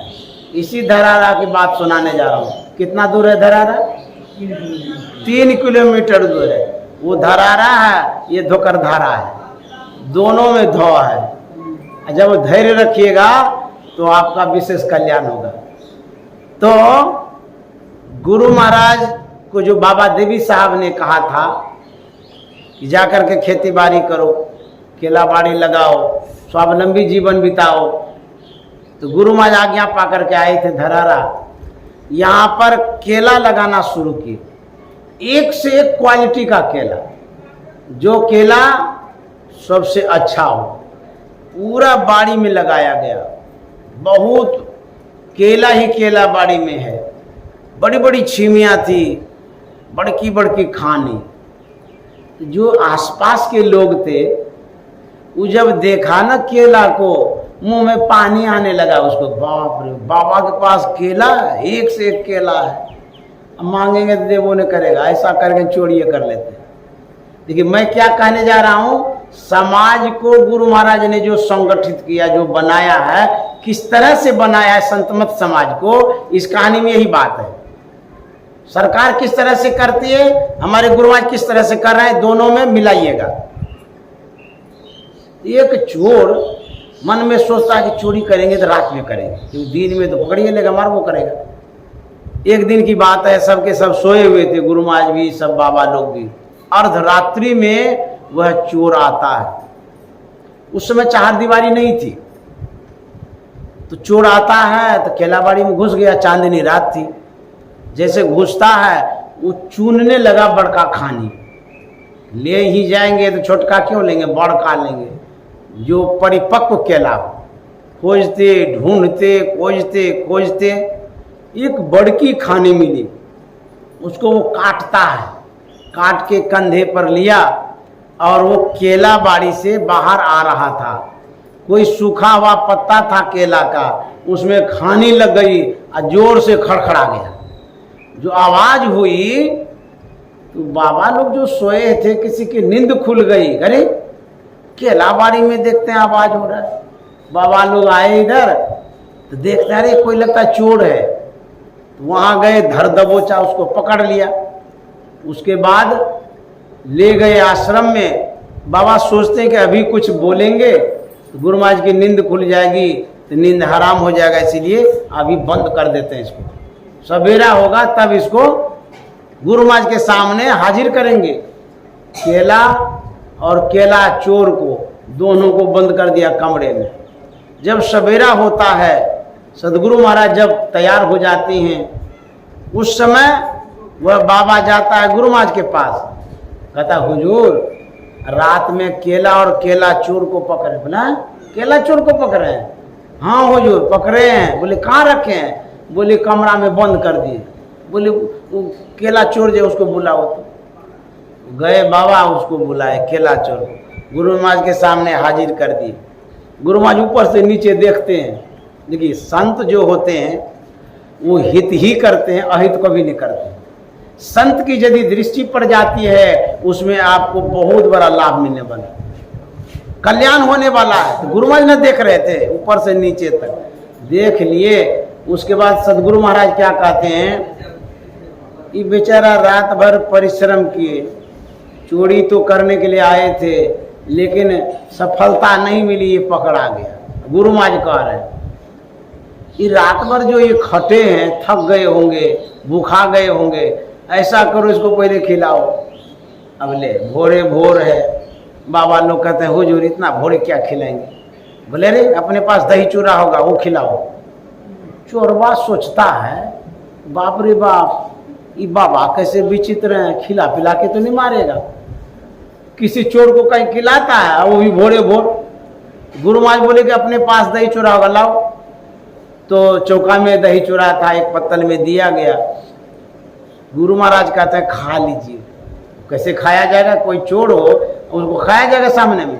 इसी धरारा की बात सुनाने जा रहा हूँ। कितना दूर है धरारा? 3 किलोमीटर दूर है। वो धरारा है, ये धोकरधारा है, दोनों में धो है। जब धैर्य रखिएगा तो आपका विशेष कल्याण होगा। तो गुरु महाराज को जो बाबा देवी साहब ने कहा था कि जाकर के खेती बाड़ी करो, केला बाड़ी लगाओ, स्वावलंबी जीवन बिताओ, तो गुरु महाराज आज्ञा पा करके आए थे धरारा। यहाँ पर केला लगाना शुरू किए, एक से एक क्वालिटी का केला, जो केला सबसे अच्छा हो, पूरा बाड़ी में लगाया गया। बहुत केला ही केला बाड़ी में है, बड़ी बड़ी छीमियाँ थी, बड़की बड़की खानी। जो आसपास के लोग थे वो जब देखा ना केला को, मुंह में पानी आने लगा उसको। बाप रे, बाबा के पास केला, एक से एक केला है, मांगेंगे तो देवो ने करेगा। ऐसा करके चोरी कर लेते हैं। देखिए मैं क्या कहने जा रहा हूं, समाज को गुरु महाराज ने जो संगठित किया, जो बनाया है, किस तरह से बनाया है संत मत समाज को, इस कहानी में यही बात है। सरकार किस तरह से करती है, हमारे गुरु महाराज किस तरह से कर रहे हैं, दोनों में मिलाइएगा। एक चोर मन में सोचता है कि चोरी करेंगे तो रात में करेंगे, क्योंकि दिन में तो पकड़िए लेगा, मार वो करेगा। एक दिन की बात है, सबके सब सोए हुए थे, गुरु महाराज भी, सब बाबा लोग भी। अर्धरात्रि में वह चोर आता है। उस समय चारदीवारी नहीं थी, तो चोर आता है तो केलाबाड़ी में घुस गया। चांदनी रात थी। जैसे घुसता है वो चुनने लगा बड़का खानी। ले ही जाएंगे तो छोटका क्यों लेंगे, बड़का लेंगे, जो परिपक्व केला। खोजते ढूंढते खोजते खोजते एक बड़की खानी मिली। उसको वो काटता है, काट के कंधे पर लिया और वो केला बाड़ी से बाहर आ रहा था। कोई सूखा हुआ पत्ता था केला का, उसमें खानी लग गई और जोर से खड़खड़ा गया। जो आवाज हुई तो बाबा लोग जो सोए थे, किसी की नींद खुल गई। अरे केला बाड़ी में देखते हैं आवाज हो रहा है। बाबा लोग आए इधर तो देखते हैं, अरे कोई लगता है चोर है। तो वहां गए, धर दबोचा, उसको पकड़ लिया। उसके बाद ले गए आश्रम में। बाबा सोचते हैं कि अभी कुछ बोलेंगे तो गुरु महाराज की नींद खुल जाएगी, तो नींद हराम हो जाएगा, इसीलिए अभी बंद कर देते हैं इसको। सवेरा होगा तब इसको गुरु महाराज के सामने हाजिर करेंगे। केला और केला चोर को, दोनों को बंद कर दिया कमरे में। जब सवेरा होता है, सदगुरु महाराज जब तैयार हो जाती हैं, उस समय वह बाबा जाता है गुरु महाराज के पास। कहता हुजूर, रात में केला और केला चोर को पकड़े। बोला केला चोर को पकड़े हैं? हाँ हुजूर पकड़े हैं। बोले कहाँ रखे हैं? बोले कमरा में बंद कर दिए। बोले वो केला चोर जो उसको बुलाओ। तो गए बाबा, उसको बुलाए केला चोर को, गुरु महाराज के सामने हाजिर कर दिए। गुरु महाराज ऊपर से नीचे देखते हैं। देखिए संत जो होते हैं वो हित ही करते हैं, अहित कभी नहीं करते। संत की यदि दृष्टि पड़ जाती है, उसमें आपको बहुत बड़ा लाभ मिलने वाला, कल्याण होने वाला है। तो गुरु महाराज ने देख रहे थे, ऊपर से नीचे तक देख लिए। उसके बाद सदगुरु महाराज क्या कहते हैं, ये बेचारा रात भर परिश्रम किए, चोरी तो करने के लिए आए थे, लेकिन सफलता नहीं मिली, ये पकड़ा गया। गुरु महाराज कह रहे हैं, ये रात भर जो ये खटे हैं, थक गए होंगे, भूखा गए होंगे, ऐसा करो इसको पहले खिलाओ। अब ले भोरे भोर है। बाबा लोग कहते हैं हुजूर इतना भोरे क्या खिलाएंगे? बोले रे अपने पास दही चूरा होगा, वो खिलाओ। चोरवा सोचता है, बाप रे बाप, ये बाबा कैसे विचित्र हैं, खिला पिला के तो नहीं मारेगा। किसी चोर को कहीं खिलाता है, वो भी भोरे भोर। गुरु महाराज बोले कि अपने पास दही चूरा होगा, लाओ। तो चौका में दही चूरा था, एक पत्तल में दिया गया। गुरु महाराज कहते हैं खा लीजिए। कैसे खाया जाएगा? कोई चोर हो उसको खाया जाएगा सामने में?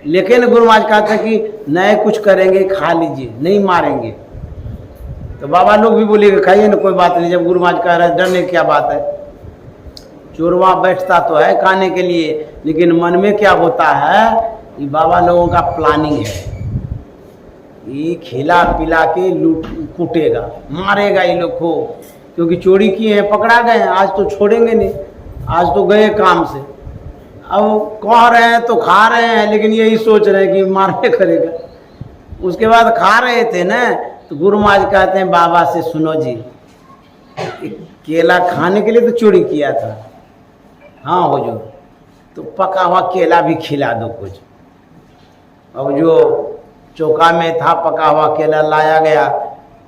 लेकिन गुरु महाराज कहते हैं कि नए कुछ करेंगे, खा लीजिए, नहीं मारेंगे। तो बाबा लोग भी बोले खाइए ना, कोई बात नहीं। जब गुरु महाराज कह रहे हैं, डरने की क्या बात है? चोरवा बैठता तो है खाने के लिए, लेकिन मन में क्या होता है, ये बाबा लोगों का प्लानिंग है, ये खिला पिला के लूट कूटेगा, मारेगा ये लोग को, क्योंकि चोरी किए हैं, पकड़ा गए हैं, आज तो छोड़ेंगे नहीं, आज तो गए काम से। अब कह रहे हैं तो खा रहे हैं, लेकिन यही सोच रहे हैं कि मारने करेगा। उसके बाद खा रहे थे ना, तो गुरु महाराज कहते हैं बाबा से, सुनो जी, केला खाने के लिए तो चोरी किया था। हाँ हुजूर, तो पका हुआ केला भी खिला दो कुछ। अब जो चौका में था पका हुआ केला लाया गया,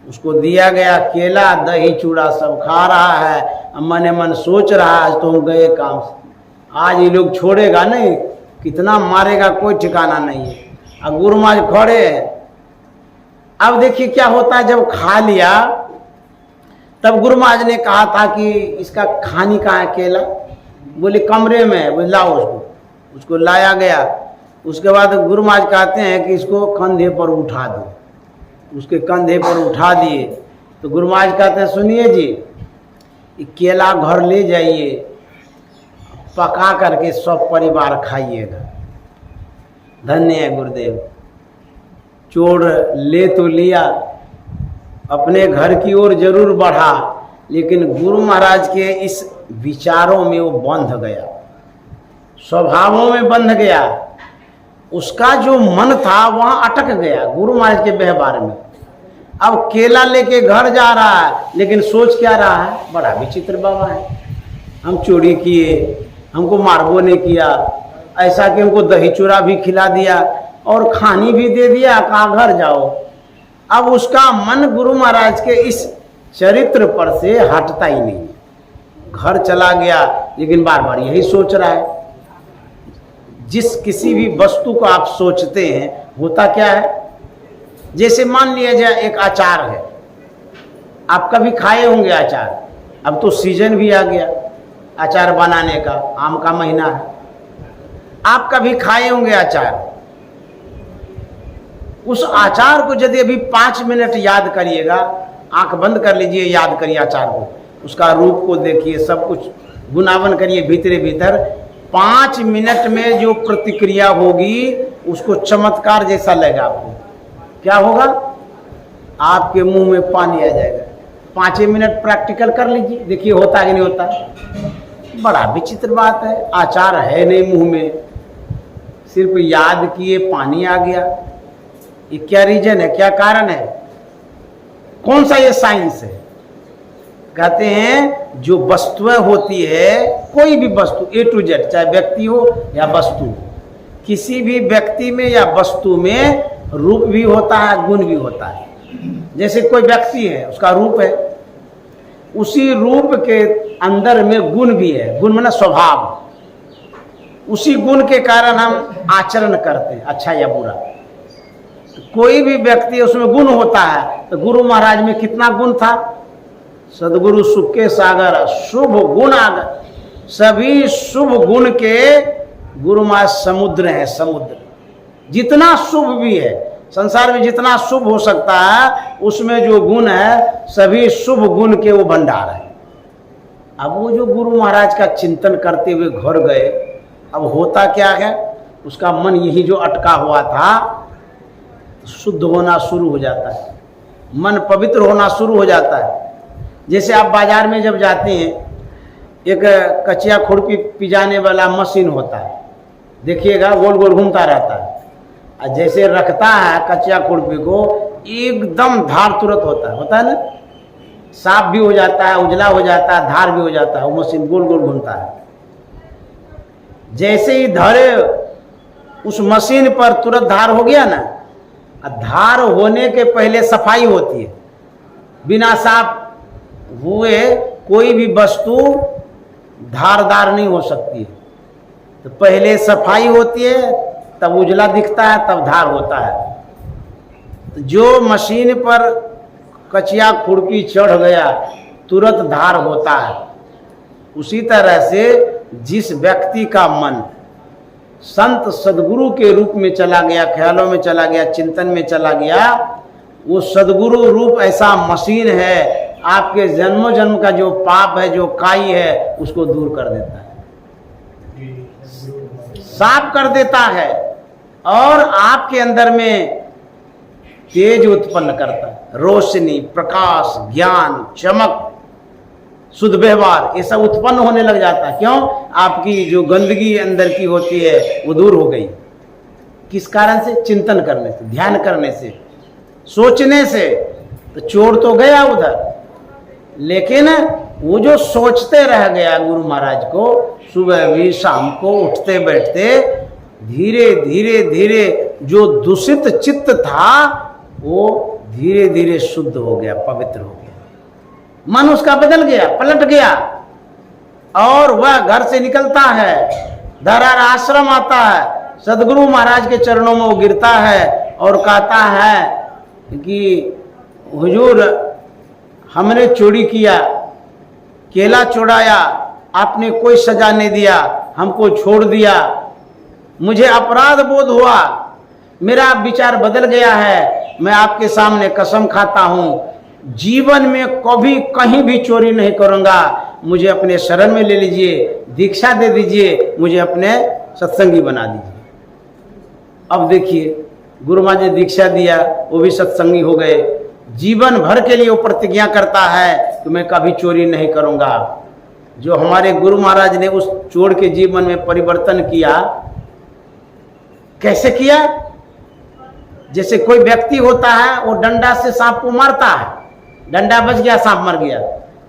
उसको दिया गया। केला दही चूड़ा सब खा रहा है। अब मने मन सोच रहा है, आज तो हम गए काम से, आज ये लोग छोड़ेगा नहीं, कितना मारेगा कोई ठिकाना नहीं है। अब गुरु महाराज खड़े हैं। अब देखिए क्या होता है, जब खा लिया तब गुरु महाराज ने कहा था कि इसका खानी कहाँ है केला? बोले कमरे में। बोले लाओ उसको। उसको लाया गया। उसके बाद गुरु महाराज कहते हैं कि इसको कंधे पर उठा दो। उसके कंधे पर उठा दिए तो गुरु महाराज कहते हैं सुनिए जी, केला घर ले जाइए, पका करके सब परिवार खाइएगा। धन्य है गुरुदेव। चोर ले तो लिया, अपने घर की ओर जरूर बढ़ा, लेकिन गुरु महाराज के इस विचारों में वो बंध गया, स्वभावों में बंध गया। उसका जो मन था वहां अटक गया गुरु महाराज के व्यवहार में। अब केला लेके घर जा रहा है, लेकिन सोच क्या रहा है, बड़ा विचित्र बाबा है, हम चोरी किए, हमको मारबो नहीं किया, ऐसा कि हमको दही चूड़ा भी खिला दिया और खानी भी दे दिया, कहा घर जाओ। अब उसका मन गुरु महाराज के इस चरित्र पर से हटता ही नहीं। घर चला गया, लेकिन बार बार यही सोच रहा है। जिस किसी भी वस्तु को आप सोचते हैं होता क्या है, जैसे मान लिया जाए एक अचार है, आप कभी खाए होंगे अचार, अब तो सीजन भी आ गया अचार बनाने का, आम का महीना है, आप कभी खाए होंगे अचार। उस अचार को यदि अभी 5 मिनट याद करिएगा, आंख बंद कर लीजिए, याद करिए अचार को, उसका रूप को देखिए, सब कुछ गुनावन करिए भीतरे भीतर, 5 मिनट में जो प्रतिक्रिया होगी उसको चमत्कार जैसा लगेगा। आपको क्या होगा, आपके मुंह में पानी आ जाएगा। 5 मिनट प्रैक्टिकल कर लीजिए, देखिए होता है कि नहीं होता। बड़ा विचित्र बात है, अचार है नहीं मुंह में, सिर्फ याद किए पानी आ गया। ये क्या रीजन है, क्या कारण है, कौन सा ये साइंस है? कहते हैं जो वस्तुएं होती है, कोई भी वस्तु A to Z, चाहे व्यक्ति हो या वस्तु, किसी भी व्यक्ति में या वस्तु में रूप भी होता है, गुण भी होता है। जैसे कोई व्यक्ति है, उसका रूप है, उसी रूप के अंदर में गुण भी है। गुण माने स्वभाव, उसी गुण के कारण हम आचरण करते हैं, अच्छा या बुरा। कोई भी व्यक्ति उसमें गुण होता है, तो गुरु महाराज में कितना गुण था, सदगुरु सुख के सागर, शुभ गुण आगर, सभी शुभ गुण के गुरु महाराज समुद्र है। समुद्र जितना शुभ भी है संसार में, जितना शुभ हो सकता है, उसमें जो गुण है सभी शुभ गुण के वो भंडार है। अब वो जो गुरु महाराज का चिंतन करते हुए घर गए, अब होता क्या है, उसका मन यही जो अटका हुआ था शुद्ध होना शुरू हो जाता है, मन पवित्र होना शुरू हो जाता है। जैसे आप बाजार में जब जाते हैं, एक कचिया खुरपी पिजाने वाला मशीन होता है, देखिएगा गोल गोल घूमता रहता है, और जैसे रखता है कचिया खुरपी को, एकदम धार तुरंत होता है ना, साफ भी हो जाता है, उजला हो जाता है, धार भी हो जाता है, वो मशीन गोल गोल घूमता है। जैसे ही धरे उस मशीन पर तुरंत धार हो गया ना, धार होने के पहले सफाई होती है। बिना साफ हुए कोई भी वस्तु धारदार नहीं हो सकती है, तो पहले सफाई होती है, तब उजला दिखता है, तब धार होता है। तो जो मशीन पर कचिया खुरपी चढ़ गया तुरंत धार होता है। उसी तरह से जिस व्यक्ति का मन संत सदगुरु के रूप में चला गया, ख्यालों में चला गया, चिंतन में चला गया, वो सदगुरु रूप ऐसा मशीन है, आपके जन्मों जन्म का जो पाप है, जो काई है, उसको दूर कर देता है, साफ कर देता है, और आपके अंदर में तेज उत्पन्न करता है, रोशनी, प्रकाश, ज्ञान, चमक, शुद्ध व्यवहार, ये सब उत्पन्न होने लग जाता है। क्यों? आपकी जो गंदगी अंदर की होती है वो दूर हो गई। किस कारण से? चिंतन करने से, ध्यान करने से, सोचने से। तो चोर तो गया उधर, लेकिन वो जो सोचते रह गया गुरु महाराज को, सुबह भी शाम को उठते बैठते, धीरे धीरे धीरे जो दूषित चित्त था वो धीरे धीरे शुद्ध हो गया, पवित्र हो गया, मन उसका बदल गया, पलट गया, और वह घर से निकलता है, धरार आश्रम आता है, सदगुरु महाराज के चरणों में वो गिरता है और कहता है कि हुजूर, हमने चोरी किया, केला चुराया, आपने कोई सजा नहीं दिया, हमको छोड़ दिया, मुझे अपराध बोध हुआ, मेरा विचार बदल गया है। मैं आपके सामने कसम खाता हूं, जीवन में कभी कहीं भी चोरी नहीं करूंगा। मुझे अपने शरण में ले लीजिए, दीक्षा दे दीजिए, मुझे अपने सत्संगी बना दीजिए। अब देखिए, गुरु महाराज ने दीक्षा दिया, वो भी सत्संगी हो गए। जीवन भर के लिए वो प्रतिज्ञा करता है कि मैं कभी चोरी नहीं करूंगा। जो हमारे गुरु महाराज ने उस चोर के जीवन में परिवर्तन किया, कैसे किया? जैसे कोई व्यक्ति होता है, वो डंडा से सांप को मारता है, डंडा बच गया, सांप मर गया।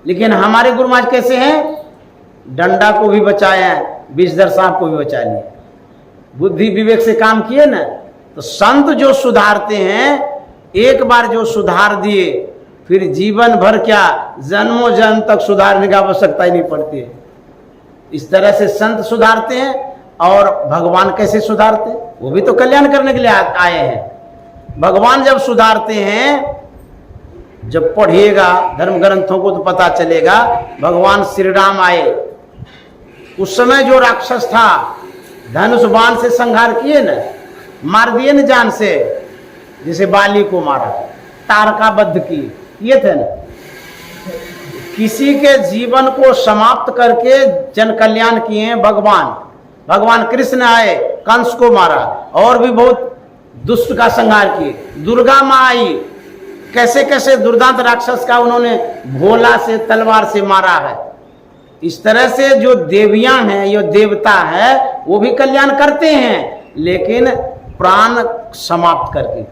लेकिन हमारे गुरु महाराज कैसे हैं? डंडा को भी बचाया, विषधर सांप को भी बचा लिया। बुद्धि विवेक से काम किए ना। तो संत जो सुधारते हैं, एक बार जो सुधार दिए, फिर जीवन भर क्या, जन्मों जन्म तक सुधारने की आवश्यकता ही नहीं पड़ती है। इस तरह से संत सुधारते हैं। और भगवान कैसे सुधारते? वो भी तो कल्याण करने के लिए आए हैं। भगवान जब सुधारते हैं, जब पढ़िएगा धर्म ग्रंथों को तो पता चलेगा। भगवान श्री राम आए, उस समय जो राक्षस था, धनुष बाण से संहार किए न, मार दिए न जान से, जिसे बाली को मारा, तारकाबद्ध किए थे न। किसी के जीवन को समाप्त करके जन कल्याण किए हैं भगवान। भगवान कृष्ण आए, कंस को मारा, और भी बहुत दुष्ट का संहार किए। दुर्गा माँ आई, कैसे कैसे दुर्दांत राक्षस का उन्होंने भोला से तलवार से मारा है। इस तरह से जो देवियां हैं, यो देवता है, वो भी कल्याण करते हैं, लेकिन प्राण समाप्त करके,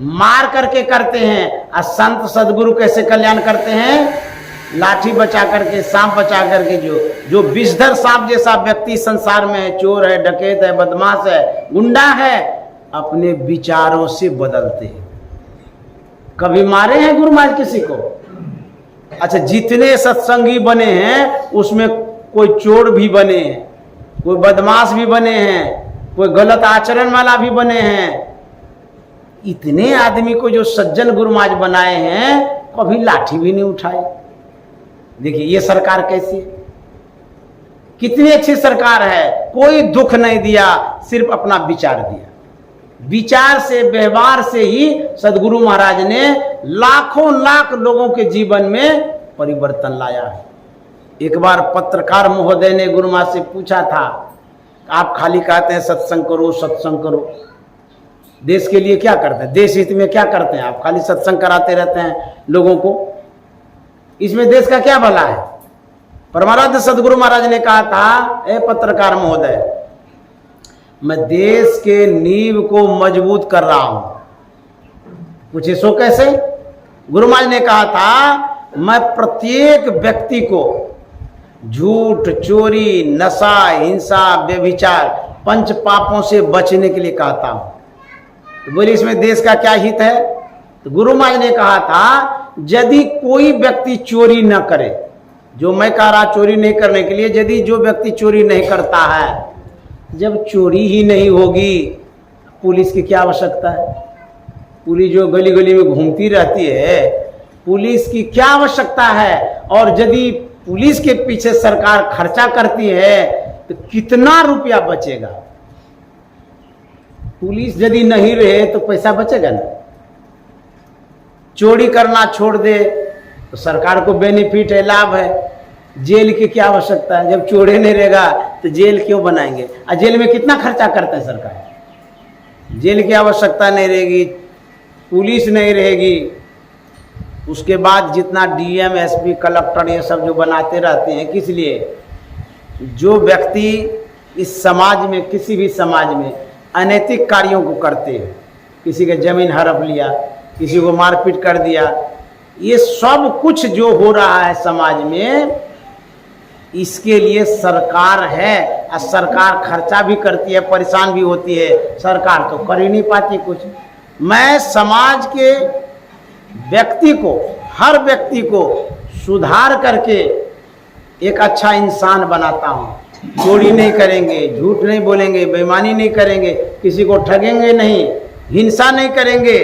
मार करके करते हैं। और संत सदगुरु कैसे कल्याण करते हैं? लाठी बचा करके, सांप बचा करके। जो विषधर सांप जैसा व्यक्ति संसार में है, चोर है, डकैत है, बदमाश है, गुंडा है, अपने विचारों से बदलते हैं। कभी मारे हैं गुरु महाराज किसी को? अच्छा, जितने सत्संगी बने हैं उसमें कोई चोर भी बने हैं, कोई बदमाश भी बने हैं, कोई गलत आचरण वाला भी बने हैं। इतने आदमी को जो सज्जन गुरु महाराज बनाए हैं, कभी लाठी भी नहीं उठाई। देखिए ये सरकार कैसी है, कितनी अच्छी सरकार है। कोई दुख नहीं दिया, सिर्फ अपना विचार दिया। विचार से, व्यवहार से ही सदगुरु महाराज ने लाखों लाख लोगों के जीवन में परिवर्तन लाया है। एक बार पत्रकार महोदय ने गुरु महाराज से पूछा था, आप खाली कहते हैं सत्संग करो सत्संग करो, देश के लिए क्या करते हैं, देश हित में क्या करते हैं? आप खाली सत्संग कराते रहते हैं लोगों को, इसमें देश का क्या भला है? परमाराध्य सदगुरु महाराज ने कहा था, ए पत्रकार महोदय, मैं देश के नींव को मजबूत कर रहा हूं। पूछे सो कैसे? गुरु महाराज ने कहा था, मैं प्रत्येक व्यक्ति को झूठ, चोरी, नशा, हिंसा, व्यभिचार, पंच पापों से बचने के लिए कहता हूं। तो बोले इसमें देश का क्या हित है? तो गुरु महाराज ने कहा था, यदि कोई व्यक्ति चोरी न करे, जो मैं कह रहा चोरी नहीं करने के लिए, यदि जो व्यक्ति चोरी नहीं करता है, जब चोरी ही नहीं होगी, पुलिस की क्या आवश्यकता है? पुलिस जो गली गली में घूमती रहती है, पुलिस की क्या आवश्यकता है? और यदि पुलिस के पीछे सरकार खर्चा करती है तो कितना रुपया बचेगा? पुलिस यदि नहीं रहे तो पैसा बचेगा ना। चोरी करना छोड़ दे तो सरकार को बेनिफिट है, लाभ है। जेल की क्या आवश्यकता है? जब चोरी नहीं रहेगा तो जेल क्यों बनाएंगे? और जेल में कितना खर्चा करता है सरकार? जेल की आवश्यकता नहीं रहेगी, पुलिस नहीं रहेगी, उसके बाद जितना डीएम, एसपी, कलेक्टर ये सब जो बनाते रहते हैं, किस लिए? जो व्यक्ति इस समाज में, किसी भी समाज में अनैतिक कार्यों को करते हैं, किसी के जमीन हड़प लिया, किसी को मारपीट कर दिया, ये सब कुछ जो हो रहा है समाज में, इसके लिए सरकार है। और सरकार खर्चा भी करती है, परेशान भी होती है, सरकार तो कर ही नहीं पाती कुछ। मैं समाज के व्यक्ति को, हर व्यक्ति को सुधार करके एक अच्छा इंसान बनाता हूँ। चोरी नहीं करेंगे, झूठ नहीं बोलेंगे, बेईमानी नहीं करेंगे, किसी को ठगेंगे नहीं, हिंसा नहीं करेंगे।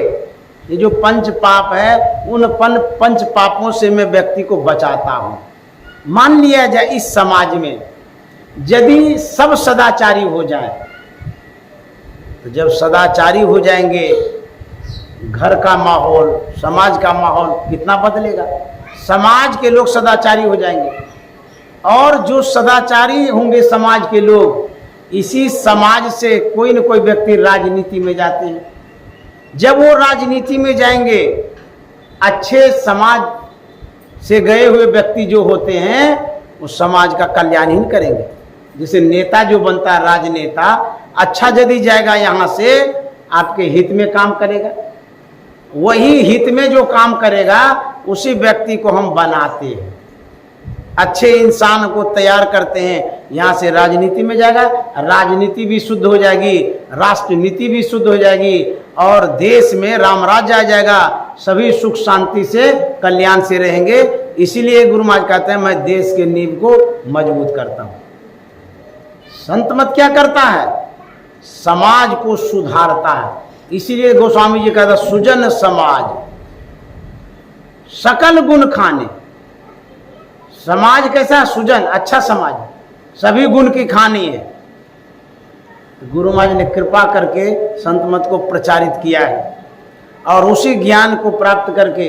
ये जो पंच पाप है, उन पंच पापों से मैं व्यक्ति को बचाता हूँ। मान लिया जाए इस समाज में यदि सब सदाचारी हो जाए, तो जब सदाचारी हो जाएंगे, घर का माहौल, समाज का माहौल कितना बदलेगा। समाज के लोग सदाचारी हो जाएंगे, और जो सदाचारी होंगे समाज के लोग, इसी समाज से कोई न कोई व्यक्ति राजनीति में जाते हैं। जब वो राजनीति में जाएंगे, अच्छे समाज से गए हुए व्यक्ति जो होते हैं वो समाज का कल्याण ही करेंगे। जैसे नेता जो बनता है, राजनेता, अच्छा यदि जाएगा यहाँ से, आपके हित में काम करेगा। वही हित में जो काम करेगा उसी व्यक्ति को हम बनाते हैं, अच्छे इंसान को तैयार करते हैं। यहाँ से राजनीति में जाएगा, राजनीति भी शुद्ध हो जाएगी, राष्ट्रनीति भी शुद्ध हो जाएगी, और देश में राम राज्य आ जाएगा। सभी सुख शांति से, कल्याण से रहेंगे। इसीलिए गुरु महाराज कहते हैं, मैं देश के नींव को मजबूत करता हूँ। संत मत क्या करता है? समाज को सुधारता है। इसीलिए गोस्वामी जी कहता, सुजन समाज सकल गुण खाने। समाज कैसा? सुजन, अच्छा समाज, सभी गुण की खानी है। गुरु महाराज ने कृपा करके संत मत को प्रचारित किया है, और उसी ज्ञान को प्राप्त करके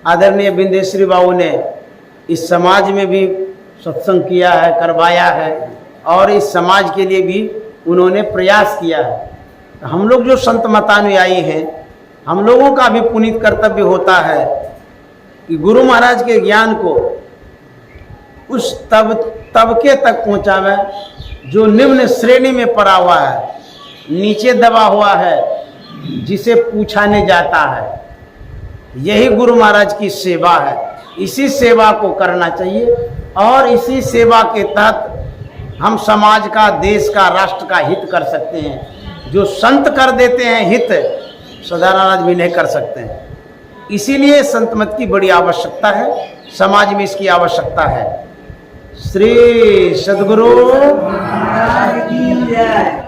आदरणीय बिंदेश्वरी बाबू ने इस समाज में भी सत्संग किया है, करवाया है, और इस समाज के लिए भी उन्होंने प्रयास किया है। हम लोग जो संत मतानुयायी हैं, हम लोगों का भी पुनीत कर्तव्य होता है कि गुरु महाराज के ज्ञान को उस तबके तक पहुँचावे जो निम्न श्रेणी में पड़ा हुआ है, नीचे दबा हुआ है, जिसे पूछा नहीं जाता है। यही गुरु महाराज की सेवा है। इसी सेवा को करना चाहिए, और इसी सेवा के तहत हम समाज का, देश का, राष्ट्र का हित कर सकते हैं। जो संत कर देते हैं हित, साधारण आदमी नहीं कर सकते हैं। इसीलिए संत मत की बड़ी आवश्यकता है, समाज में इसकी आवश्यकता है। श्री सद्गुरु महाराज की जय।